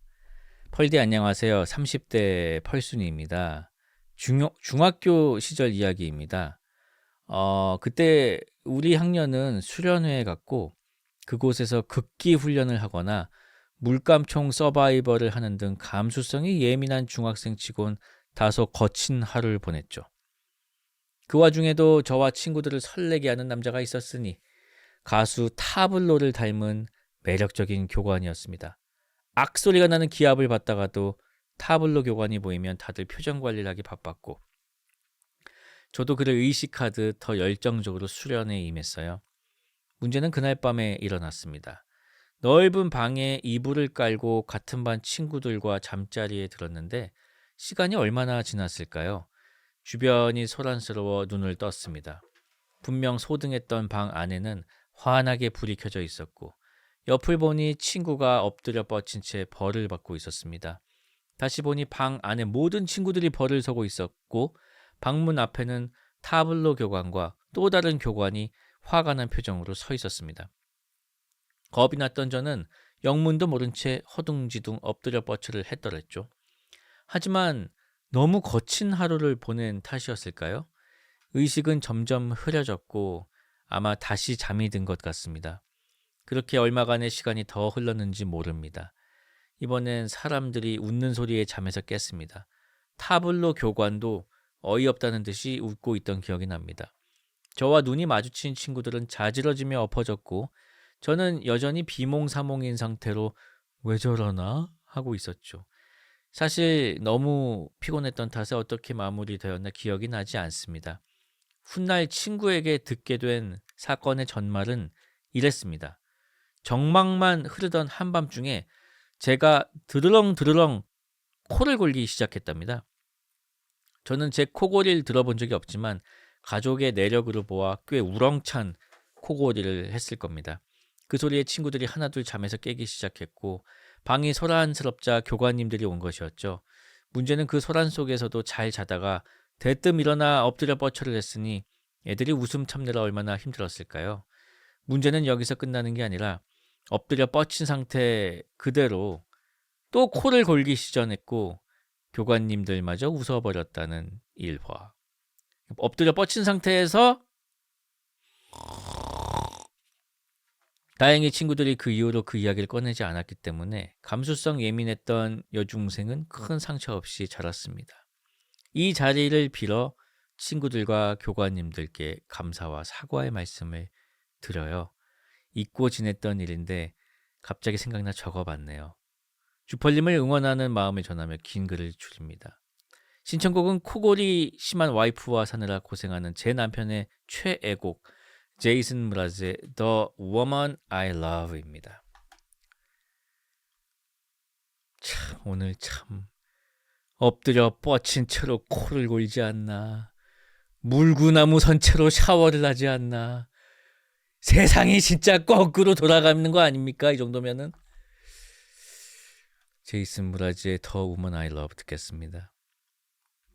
펄디 안녕하세요. 30대 펄순이입니다. 중학교 시절 이야기입니다. 그때 우리 학년은 수련회에 갔고 그곳에서 극기 훈련을 하거나 물감총 서바이벌을 하는 등 감수성이 예민한 중학생 치곤 다소 거친 하루를 보냈죠. 그 와중에도 저와 친구들을 설레게 하는 남자가 있었으니 가수 타블로를 닮은 매력적인 교관이었습니다. 악소리가 나는 기합을 받다가도 타블로 교관이 보이면 다들 표정 관리를 하기 바빴고 저도 그를 의식하듯 더 열정적으로 수련에 임했어요. 문제는 그날 밤에 일어났습니다. 넓은 방에 이불을 깔고 같은 반 친구들과 잠자리에 들었는데 시간이 얼마나 지났을까요? 주변이 소란스러워 눈을 떴습니다. 분명 소등했던 방 안에는 환하게 불이 켜져 있었고 옆을 보니 친구가 엎드려 뻗친 채 벌을 받고 있었습니다. 다시 보니 방 안에 모든 친구들이 벌을 서고 있었고 방문 앞에는 타블로 교관과 또 다른 교관이 화가 난 표정으로 서 있었습니다. 겁이 났던 저는 영문도 모른 채 허둥지둥 엎드려 뻗쳐를 했더랬죠. 하지만 너무 거친 하루를 보낸 탓이었을까요? 의식은 점점 흐려졌고 아마 다시 잠이 든 것 같습니다. 그렇게 얼마간의 시간이 더 흘렀는지 모릅니다. 이번엔 사람들이 웃는 소리에 잠에서 깼습니다. 타블로 교관도 어이없다는 듯이 웃고 있던 기억이 납니다. 저와 눈이 마주친 친구들은 자지러지며 엎어졌고 저는 여전히 비몽사몽인 상태로 왜 저러나 하고 있었죠. 사실 너무 피곤했던 탓에 어떻게 마무리되었나 기억이 나지 않습니다. 훗날 친구에게 듣게 된 사건의 전말은 이랬습니다. 정막만 흐르던 한밤중에 제가 드르렁 코를 골기 시작했답니다. 저는 제 코골이를 들어본 적이 없지만 가족의 내력으로 보아 꽤 우렁찬 코골이를 했을 겁니다. 그 소리에 친구들이 하나둘 잠에서 깨기 시작했고 방이 소란스럽자 교관님들이 온 것이었죠. 문제는 그 소란 속에서도 잘 자다가 대뜸 일어나 엎드려 뻗쳐를 했으니 애들이 웃음 참느라 얼마나 힘들었을까요? 문제는 여기서 끝나는 게 아니라 엎드려 뻗친 상태 그대로 또 코를 골기 시전했고 교관님들마저 웃어버렸다는 일화. 엎드려 뻗친 상태에서 다행히 친구들이 그 이후로 그 이야기를 꺼내지 않았기 때문에 감수성 예민했던 여중생은 큰 상처 없이 자랐습니다. 이 자리를 빌어 친구들과 교관님들께 감사와 사과의 말씀을 드려요. 잊고 지냈던 일인데 갑자기 생각나 적어봤네요. 주펄님을 응원하는 마음을 전하며 긴 글을 줄입니다. 신청곡은 코골이 심한 와이프와 사느라 고생하는 제 남편의 최애곡 제이슨 무라즈의 The Woman I Love입니다. 참 오늘 참 엎드려 뻗친 채로 코를 골지 않나, 물구나무 선 채로 샤워를 하지 않나. 세상이 진짜 거꾸로 돌아가는 거 아닙니까? 이 정도면은. 제이슨 무라즈의 The Woman I Love 듣겠습니다.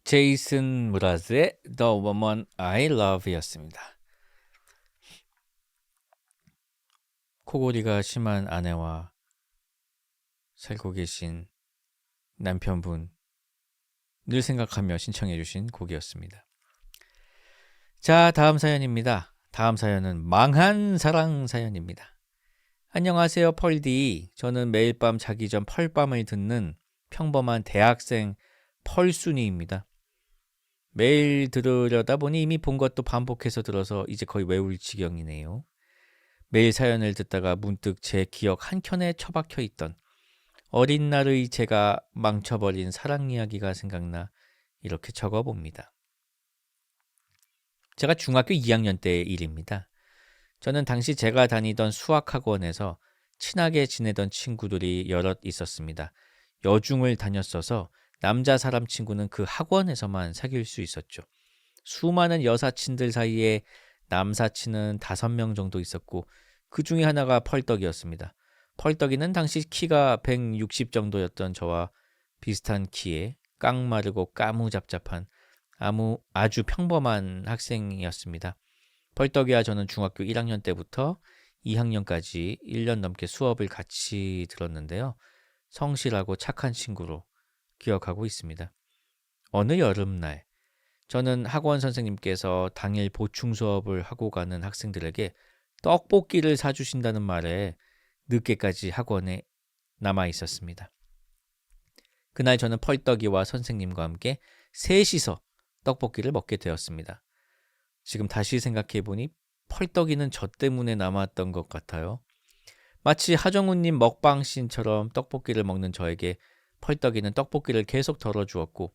제이슨 무라즈의 The Woman I Love였습니다. 코골이가 심한 아내와 살고 계신 남편분 늘 생각하며 신청해 주신 곡이었습니다. 자, 다음 사연입니다. 다음 사연은 망한 사랑 사연입니다. 안녕하세요, 펄디. 저는 매일 밤 자기 전 펄밤을 듣는 평범한 대학생 펄순이입니다. 매일 들으려다 보니 이미 본 것도 반복해서 들어서 이제 거의 외울 지경이네요. 매일 사연을 듣다가 문득 제 기억 한켠에 처박혀 있던 어린 날의 제가 망쳐버린 사랑 이야기가 생각나 이렇게 적어봅니다. 제가 중학교 2학년 때의 일입니다. 저는 당시 제가 다니던 수학학원에서 친하게 지내던 친구들이 여럿 있었습니다. 여중을 다녔어서 남자 사람 친구는 그 학원에서만 사귈 수 있었죠. 수많은 여사친들 사이에 남사친은 5명 정도 있었고 그 중에 하나가 펄떡이었습니다. 펄떡이는 당시 키가 160 정도였던 저와 비슷한 키에 깡마르고 까무잡잡한 아주 평범한 학생이었습니다. 펄떡이와 저는 중학교 1학년 때부터 2학년까지 1년 넘게 수업을 같이 들었는데요. 성실하고 착한 친구로 기억하고 있습니다. 어느 여름날 저는 학원 선생님께서 당일 보충 수업을 하고 가는 학생들에게 떡볶이를 사주신다는 말에 늦게까지 학원에 남아 있었습니다. 그날 저는 펄떡이와 선생님과 함께 셋이서 떡볶이를 먹게 되었습니다. 지금 다시 생각해보니 펄떡이는 저 때문에 남았던 것 같아요. 마치 하정우님 먹방씬처럼 떡볶이를 먹는 저에게 펄떡이는 떡볶이를 계속 덜어주었고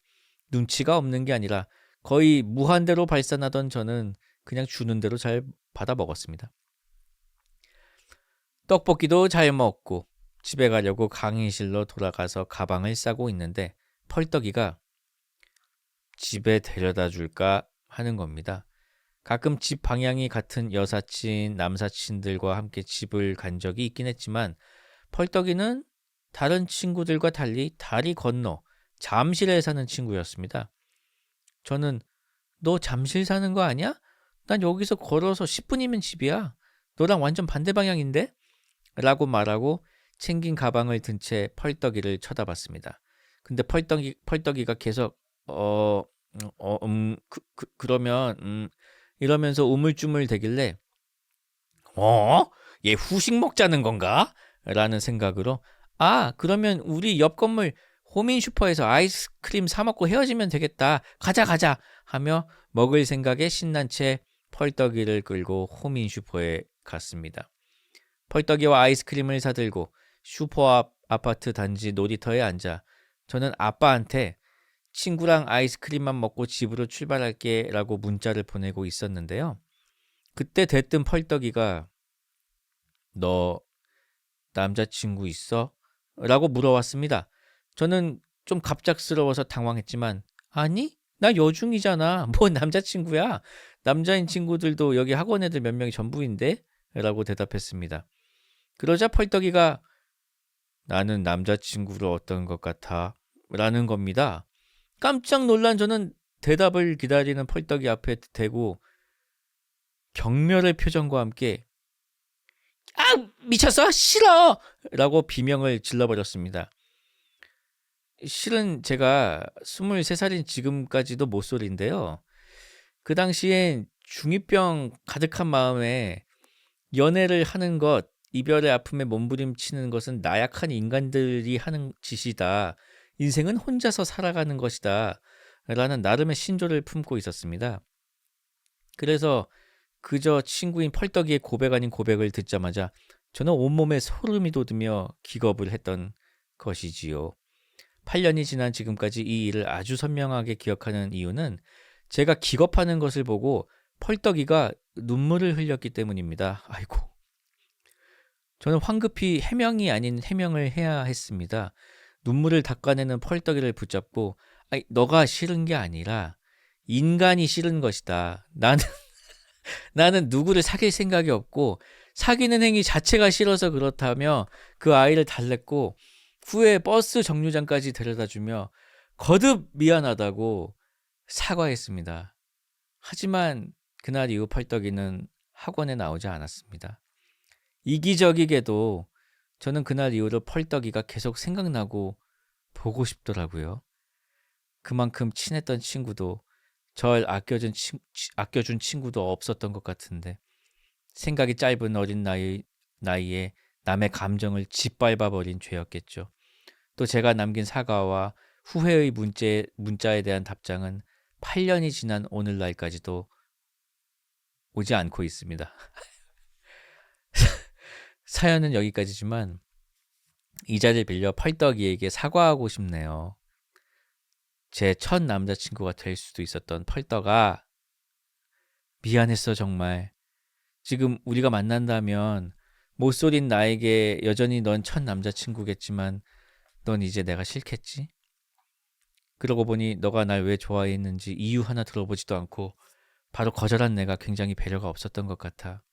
눈치가 없는 게 아니라 거의 무한대로 발산하던 저는 그냥 주는 대로 잘 받아 먹었습니다. 떡볶이도 잘 먹고 집에 가려고 강의실로 돌아가서 가방을 싸고 있는데 펄떡이가 집에 데려다 줄까 하는 겁니다. 가끔 집 방향이 같은 여사친, 남사친들과 함께 집을 간 적이 있긴 했지만 펄떡이는 다른 친구들과 달리 다리 건너 잠실에 사는 친구였습니다. 저는 너 잠실 사는 거 아니야? 난 여기서 걸어서 10분이면 집이야. 너랑 완전 반대 방향인데? 라고 말하고 챙긴 가방을 든 채 펄떡이를 쳐다봤습니다. 근데 펄떡이가 계속 그러면 이러면서 우물쭈물 대길래 얘 후식 먹자는 건가? 라는 생각으로 그러면 우리 옆 건물 호민슈퍼에서 아이스크림 사 먹고 헤어지면 되겠다. 가자 하며 먹을 생각에 신난 채 펄떡이를 끌고 호민슈퍼에 갔습니다. 펄떡이와 아이스크림을 사들고 슈퍼 앞 아파트 단지 놀이터에 앉아 저는 아빠한테 친구랑 아이스크림만 먹고 집으로 출발할게 라고 문자를 보내고 있었는데요. 그때 대뜸 펄떡이가 너 남자친구 있어? 라고 물어왔습니다. 저는 좀 갑작스러워서 당황했지만 아니? 나 여중이잖아. 뭐 남자친구야? 남자인 친구들도 여기 학원 애들 몇 명이 전부인데? 라고 대답했습니다. 그러자 펄떡이가 나는 남자친구로 어떤 것 같아? 라는 겁니다. 깜짝 놀란 저는 대답을 기다리는 펄떡이 앞에 대고 경멸의 표정과 함께 미쳤어? 싫어! 라고 비명을 질러버렸습니다. 실은 제가 23살인 지금까지도 모쏠인데요. 그 당시엔 중2병 가득한 마음에 연애를 하는 것 이별의 아픔에 몸부림치는 것은 나약한 인간들이 하는 짓이다. 인생은 혼자서 살아가는 것이다. 라는 나름의 신조를 품고 있었습니다. 그래서 그저 친구인 펄떡이의 고백 아닌 고백을 듣자마자 저는 온몸에 소름이 돋으며 기겁을 했던 것이지요. 8년이 지난 지금까지 이 일을 아주 선명하게 기억하는 이유는 제가 기겁하는 것을 보고 펄떡이가 눈물을 흘렸기 때문입니다. 아이고. 저는 황급히 해명이 아닌 해명을 해야 했습니다. 눈물을 닦아내는 펄떡이를 붙잡고 너가 싫은 게 아니라 인간이 싫은 것이다. 나는 누구를 사귈 생각이 없고 사귀는 행위 자체가 싫어서 그렇다며 그 아이를 달랬고 후에 버스 정류장까지 데려다주며 거듭 미안하다고 사과했습니다. 하지만 그날 이후 펄떡이는 학원에 나오지 않았습니다. 이기적이게도 저는 그날 이후로 펄떡이가 계속 생각나고 보고 싶더라고요. 그만큼 친했던 친구도 절 아껴준 친구도 없었던 것 같은데 생각이 짧은 어린 나이에 남의 감정을 짓밟아버린 죄였겠죠. 또 제가 남긴 사과와 후회의 문자에 대한 답장은 8년이 지난 오늘날까지도 오지 않고 있습니다. 사연은 여기까지지만 이 자리를 빌려 펄떡이에게 사과하고 싶네요. 제 첫 남자친구가 될 수도 있었던 펄떡아, 미안했어 정말. 지금 우리가 만난다면 모쏠인 나에게 여전히 넌 첫 남자친구겠지만 넌 이제 내가 싫겠지? 그러고 보니 너가 날 왜 좋아했는지 이유 하나 들어보지도 않고 바로 거절한 내가 굉장히 배려가 없었던 것 같아.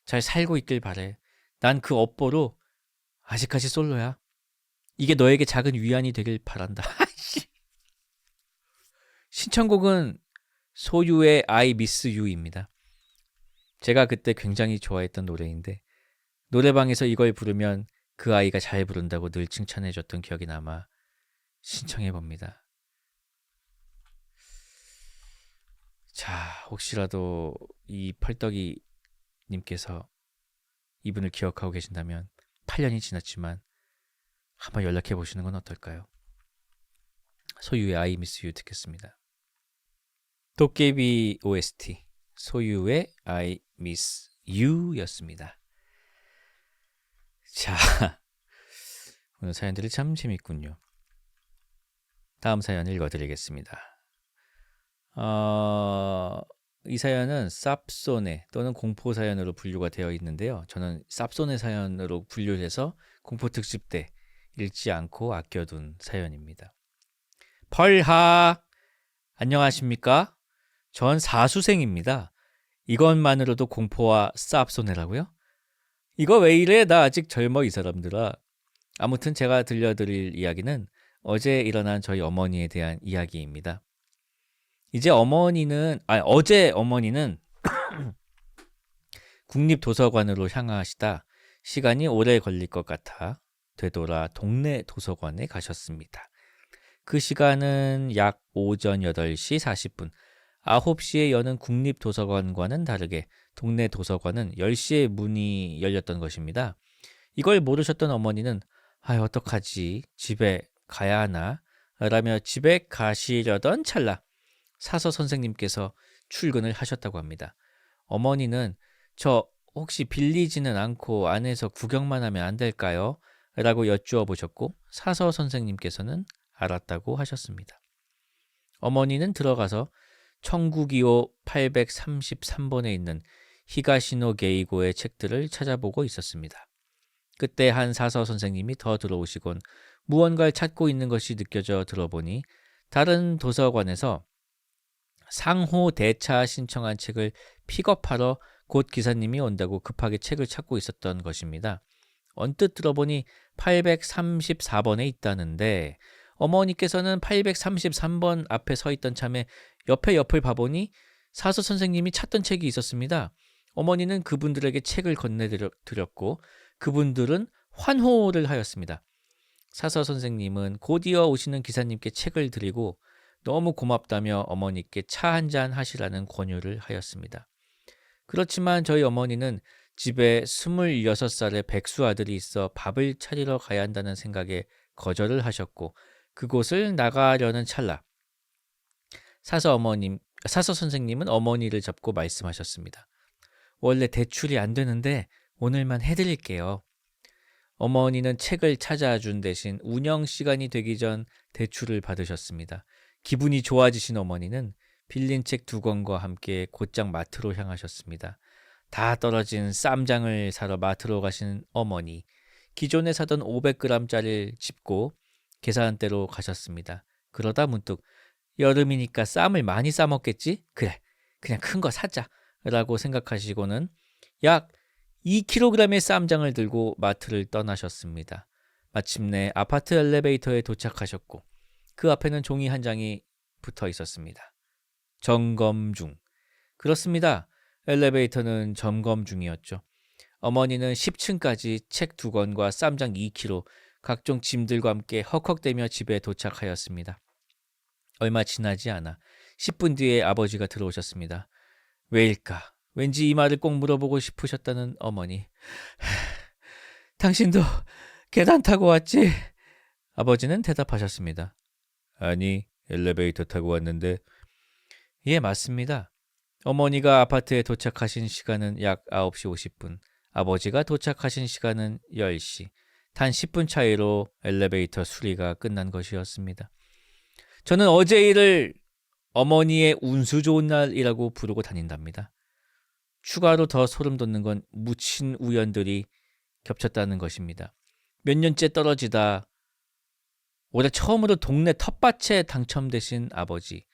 잘 살고 있길 바래. 난 그 업보로 아직까지 솔로야. 이게 너에게 작은 위안이 되길 바란다. 신청곡은 소유의 I Miss You입니다. 제가 그때 굉장히 좋아했던 노래인데 노래방에서 이걸 부르면 그 아이가 잘 부른다고 늘 칭찬해줬던 기억이 남아 신청해봅니다. 자, 혹시라도 이 펄떡이 님께서 이분을 기억하고 계신다면 8년이 지났지만 한번 연락해 보시는 건 어떨까요? 소유의 I Miss You 듣겠습니다. 도깨비 OST 소유의 I Miss You 였습니다. 자, 오늘 사연들이 참 재밌군요. 다음 사연 읽어드리겠습니다. 이 사연은 쌉소네 또는 공포사연으로 분류가 되어 있는데요. 저는 쌉소네 사연으로 분류를 해서 공포특집 때 읽지 않고 아껴둔 사연입니다. 펄하! 안녕하십니까? 전 사수생입니다. 이것만으로도 공포와 쌉소네라고요? 이거 왜 이래? 나 아직 젊어 이 사람들아. 아무튼 제가 들려드릴 이야기는 어제 일어난 저희 어머니에 대한 이야기입니다. 어제 어머니는 국립도서관으로 향하시다 시간이 오래 걸릴 것 같아 되돌아 동네 도서관에 가셨습니다. 그 시간은 약 오전 8시 40분, 9시에 여는 국립도서관과는 다르게 동네 도서관은 10시에 문이 열렸던 것입니다. 이걸 모르셨던 어머니는 어떡하지? 집에 가야 하나? 라며 집에 가시려던 찰나 사서 선생님께서 출근을 하셨다고 합니다. 어머니는 저 혹시 빌리지는 않고 안에서 구경만 하면 안 될까요? 라고 여쭈어 보셨고 사서 선생님께서는 알았다고 하셨습니다. 어머니는 들어가서 청구기호 833번에 있는 히가시노 게이고의 책들을 찾아보고 있었습니다. 그때 한 사서 선생님이 더 들어오시곤 무언가를 찾고 있는 것이 느껴져 들어보니 다른 도서관에서 상호 대차 신청한 책을 픽업하러 곧 기사님이 온다고 급하게 책을 찾고 있었던 것입니다. 언뜻 들어보니 834번에 있다는데 어머니께서는 833번 앞에 서 있던 참에 옆을 봐보니 사서 선생님이 찾던 책이 있었습니다. 어머니는 그분들에게 책을 건네드렸고 그분들은 환호를 하였습니다. 사서 선생님은 곧이어 오시는 기사님께 책을 드리고 너무 고맙다며 어머니께 차 한잔 하시라는 권유를 하였습니다. 그렇지만 저희 어머니는 집에 26살의 백수 아들이 있어 밥을 차리러 가야 한다는 생각에 거절을 하셨고 그곳을 나가려는 찰나 사서 선생님은 어머니를 잡고 말씀하셨습니다. 원래 대출이 안 되는데 오늘만 해드릴게요. 어머니는 책을 찾아준 대신 운영 시간이 되기 전 대출을 받으셨습니다. 기분이 좋아지신 어머니는 빌린 책 2권과 함께 곧장 마트로 향하셨습니다. 다 떨어진 쌈장을 사러 마트로 가신 어머니. 기존에 사던 500g짜리를 짚고 계산대로 가셨습니다. 그러다 문득 여름이니까 쌈을 많이 싸먹겠지? 그래, 그냥 큰 거 사자 라고 생각하시고는 약 2kg의 쌈장을 들고 마트를 떠나셨습니다. 마침내 아파트 엘리베이터에 도착하셨고 그 앞에는 종이 한 장이 붙어 있었습니다. 점검 중. 그렇습니다. 엘리베이터는 점검 중이었죠. 어머니는 10층까지 책 2권과 쌈장 2kg, 각종 짐들과 함께 헉헉대며 집에 도착하였습니다. 얼마 지나지 않아 10분 뒤에 아버지가 들어오셨습니다. 왜일까? 왠지 이 말을 꼭 물어보고 싶으셨다는 어머니. 당신도 계단 타고 왔지? 아버지는 대답하셨습니다. 아니, 엘리베이터 타고 왔는데. 예, 맞습니다. 어머니가 아파트에 도착하신 시간은 약 9시 50분, 아버지가 도착하신 시간은 10시. 단 10분 차이로 엘리베이터 수리가 끝난 것이었습니다. 저는 어제 일을 어머니의 운수 좋은 날이라고 부르고 다닌답니다. 추가로 더 소름 돋는 건 묻힌 우연들이 겹쳤다는 것입니다. 몇 년째 떨어지다 올해 처음으로 동네 텃밭에 당첨되신 아버지.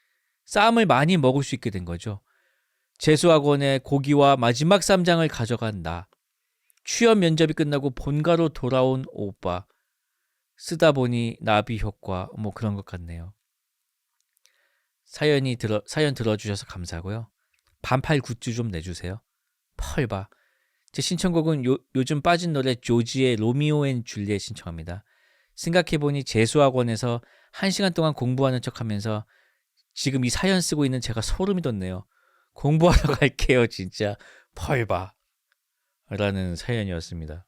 쌈을 많이 먹을 수 있게 된 거죠. 재수학원에 고기와 마지막 쌈장을 가져간 나. 취업 면접이 끝나고 본가로 돌아온 오빠. 쓰다 보니 나비 효과 뭐 그런 것 같네요. 사연 들어주셔서 감사하고요. 반팔 굿즈 좀 내주세요. 펄봐. 제 신청곡은 요즘 빠진 노래 조지의 로미오 앤 줄리엣 신청합니다. 생각해보니 재수학원에서 1시간 동안 공부하는 척하면서 지금 이 사연 쓰고 있는 제가 소름이 돋네요. 공부하러 갈게요 진짜. 펄봐. 라는 사연이었습니다.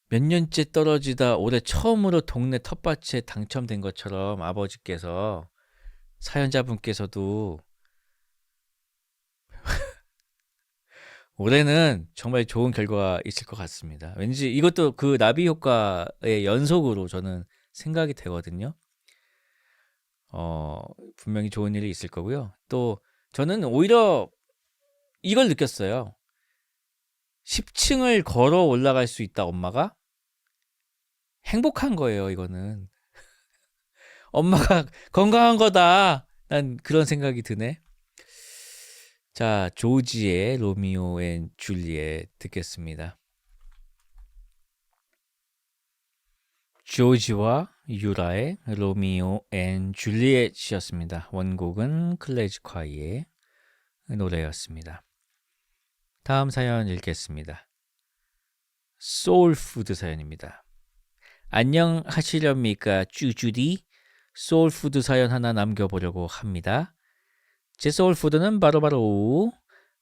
몇 년째 떨어지다 올해 처음으로 동네 텃밭에 당첨된 것처럼 아버지께서 사연자분께서도 올해는 정말 좋은 결과가 있을 것 같습니다. 왠지 이것도 그 나비 효과의 연속으로 저는 생각이 되거든요. 분명히 좋은 일이 있을 거고요. 또 저는 오히려 이걸 느꼈어요. 10층을 걸어 올라갈 수 있다 엄마가 행복한 거예요. 이거는 엄마가 건강한 거다. 난 그런 생각이 드네. 자, 조지의 로미오 앤 줄리엣 듣겠습니다. 조지와 유라의 로미오 앤 줄리엣이었습니다. 원곡은 클래식콰이의 노래였습니다. 다음 사연 읽겠습니다. 소울푸드 사연입니다. 안녕하시렵니까 쭈쭈디. 소울푸드 사연 하나 남겨보려고 합니다. 제 소울푸드는 바로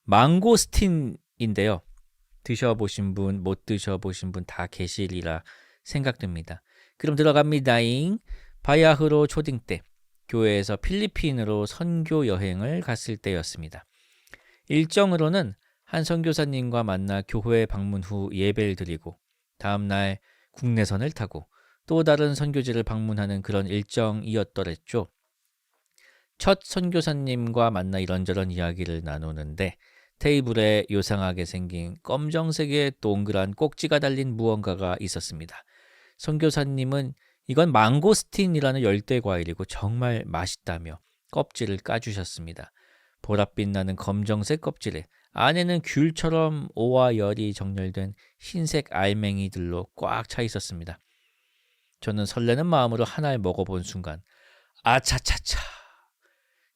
망고스틴인데요. 드셔보신 분, 못 드셔보신 분 다 계시리라 생각됩니다. 그럼 들어갑니다잉. 바야흐로 초딩 때 교회에서 필리핀으로 선교 여행을 갔을 때였습니다. 일정으로는 한 선교사님과 만나 교회 방문 후 예배를 드리고 다음날 국내선을 타고 또 다른 선교지를 방문하는 그런 일정이었더랬죠. 첫 선교사님과 만나 이런저런 이야기를 나누는데 테이블에 요상하게 생긴 검정색의 동그란 꼭지가 달린 무언가가 있었습니다. 선교사님은 이건 망고스틴이라는 열대 과일이고 정말 맛있다며 껍질을 까주셨습니다. 보랏빛 나는 검정색 껍질에 안에는 귤처럼 오와 열이 정렬된 흰색 알맹이들로 꽉 차 있었습니다. 저는 설레는 마음으로 하나를 먹어본 순간 아차차차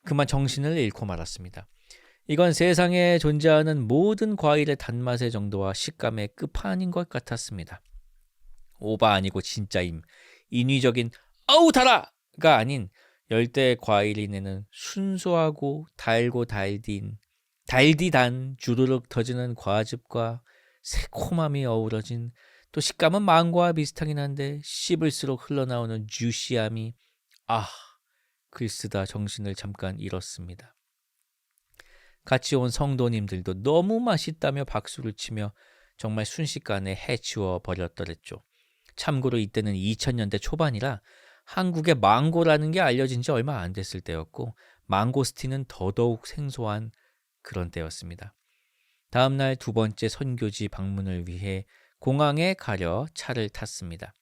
그만 정신을 잃고 말았습니다. 이건 세상에 존재하는 모든 과일의 단맛의 정도와 식감의 끝판인 것 같았습니다. 오바 아니고 진짜임. 인위적인 아우 달아가 아닌 열대 과일이 내는 순수하고 달고 달디단 주르륵 터지는 과즙과 새콤함이 어우러진, 또 식감은 망고와 비슷하긴 한데 씹을수록 흘러나오는 주시함이, 글쓰다 정신을 잠깐 잃었습니다. 같이 온 성도님들도 너무 맛있다며 박수를 치며 정말 순식간에 해치워 버렸더랬죠. 참고로 이때는 2000년대 초반이라 한국에 망고라는 게 알려진 지 얼마 안 됐을 때였고, 망고스틴은 더더욱 생소한 그런 때였습니다. 다음 날 두 번째 선교지 방문을 위해 공항에 가려 차를 탔습니다.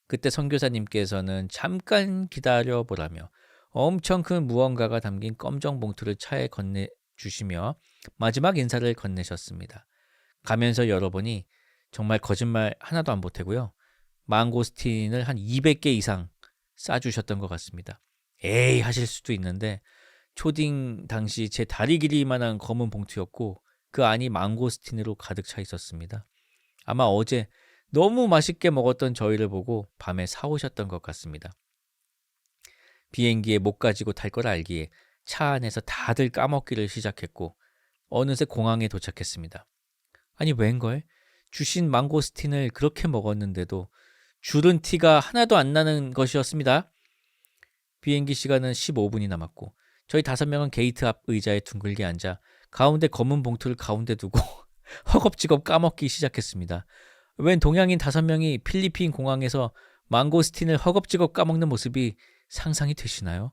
그때 선교사님께서는 잠깐 기다려보라며 엄청 큰 무언가가 담긴 검정 봉투를 차에 건네주시며 마지막 인사를 건네셨습니다. 가면서 열어보니 정말 거짓말 하나도 안 보태고요, 망고스틴을 한 200개 이상 싸주셨던 것 같습니다. 에이 하실 수도 있는데 초딩 당시 제 다리 길이만한 검은 봉투였고 그 안이 망고스틴으로 가득 차 있었습니다. 아마 어제 너무 맛있게 먹었던 저희를 보고 밤에 사오셨던 것 같습니다. 비행기에 못 가지고 탈 걸 알기에 차 안에서 다들 까먹기를 시작했고 어느새 공항에 도착했습니다. 아니 웬걸? 주신 망고스틴을 그렇게 먹었는데도 줄은 티가 하나도 안 나는 것이었습니다. 비행기 시간은 15분이 남았고 저희 5명은 게이트 앞 의자에 둥글게 앉아 가운데 검은 봉투를 가운데 두고 허겁지겁 까먹기 시작했습니다. 웬 동양인 5명이 필리핀 공항에서 망고스틴을 허겁지겁 까먹는 모습이 상상이 되시나요?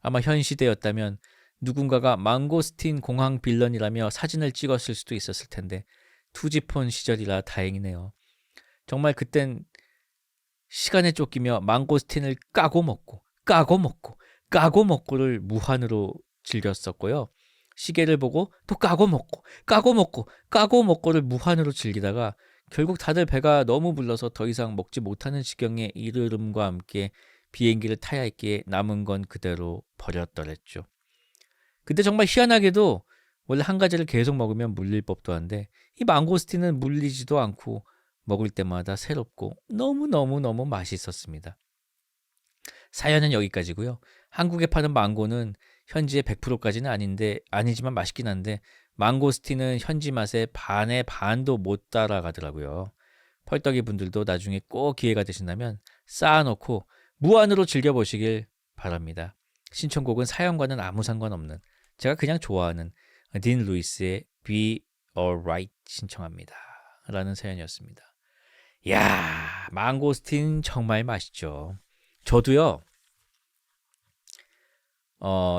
아마 현 시대였다면 누군가가 망고스틴 공항 빌런이라며 사진을 찍었을 수도 있었을 텐데 투지폰 시절이라 다행이네요. 정말 그땐 시간에 쫓기며 망고스틴을 까고 먹고를 무한으로 즐겼었고요. 시계를 보고 또 까고 먹고를 무한으로 즐기다가 결국 다들 배가 너무 불러서 더 이상 먹지 못하는 지경에 이르름과 함께 비행기를 타야 했기에 남은 건 그대로 버렸더랬죠. 근데 정말 희한하게도 원래 한 가지를 계속 먹으면 물릴 법도 한데 이 망고스틴은 물리지도 않고 먹을 때마다 새롭고 너무 맛있었습니다. 사연은 여기까지고요. 한국에 파는 망고는 현지의 100%까지는 아니지만 맛있긴 한데 망고스틴은 현지 맛에 반의 반도 못 따라가더라고요. 펄떡이 분들도 나중에 꼭 기회가 되신다면 쌓아놓고 무한으로 즐겨보시길 바랍니다. 신청곡은 사연과는 아무 상관없는 제가 그냥 좋아하는 딘 루이스의 Be Alright 신청합니다. 라는 사연이었습니다. 이야, 망고스틴 정말 맛있죠. 저도요,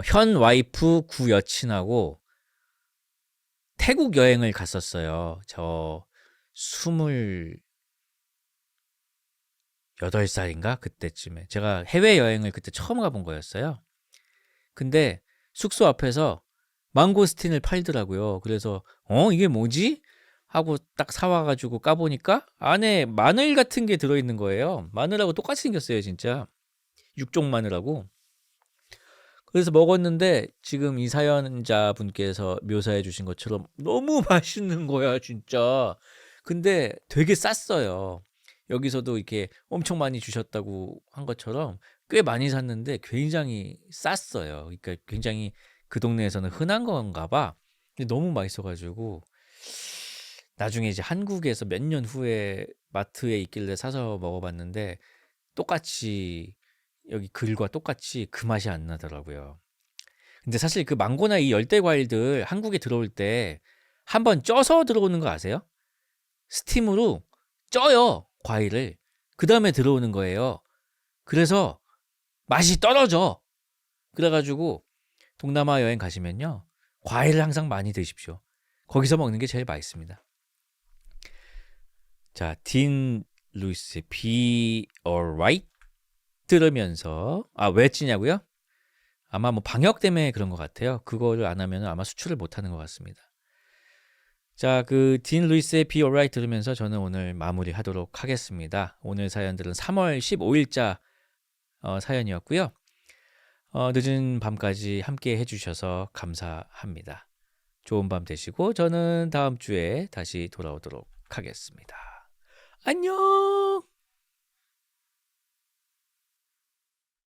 현 와이프 구 여친하고 태국 여행을 갔었어요. 저 28살인가? 그때쯤에. 제가 해외여행을 그때 처음 가본 거였어요. 근데 숙소 앞에서 망고스틴을 팔더라고요. 그래서 이게 뭐지? 하고 딱 사와가지고 까보니까 안에 마늘 같은 게 들어있는 거예요. 마늘하고 똑같이 생겼어요, 진짜. 육종 마늘하고. 그래서 먹었는데 지금 이 사연자분께서 묘사해 주신 것처럼 너무 맛있는 거야, 진짜. 근데 되게 쌌어요. 여기서도 이렇게 엄청 많이 주셨다고 한 것처럼 꽤 많이 샀는데 굉장히 쌌어요. 그러니까 굉장히 그 동네에서는 흔한 건가 봐. 근데 너무 맛있어가지고 나중에 이제 한국에서 몇 년 후에 마트에 있길래 사서 먹어봤는데 똑같이 여기 글과 똑같이 그 맛이 안 나더라고요. 근데 사실 그 망고나 이 열대 과일들 한국에 들어올 때 한번 쪄서 들어오는 거 아세요? 스팀으로 쪄요, 과일을. 그 다음에 들어오는 거예요. 그래서 맛이 떨어져. 그래가지고 동남아 여행 가시면요, 과일을 항상 많이 드십시오. 거기서 먹는 게 제일 맛있습니다. 자, 딘 루이스의 Be Alright 들으면서 왜 찌냐고요? 아마 뭐 방역 때문에 그런 것 같아요. 그거를 안 하면 아마 수출을 못 하는 것 같습니다. 자, 그 딘 루이스의 Be Alright 들으면서 저는 오늘 마무리하도록 하겠습니다. 오늘 사연들은 3월 15일자 사연이었고요. 늦은 밤까지 함께 해주셔서 감사합니다. 좋은 밤 되시고 저는 다음 주에 다시 돌아오도록 하겠습니다. 안녕!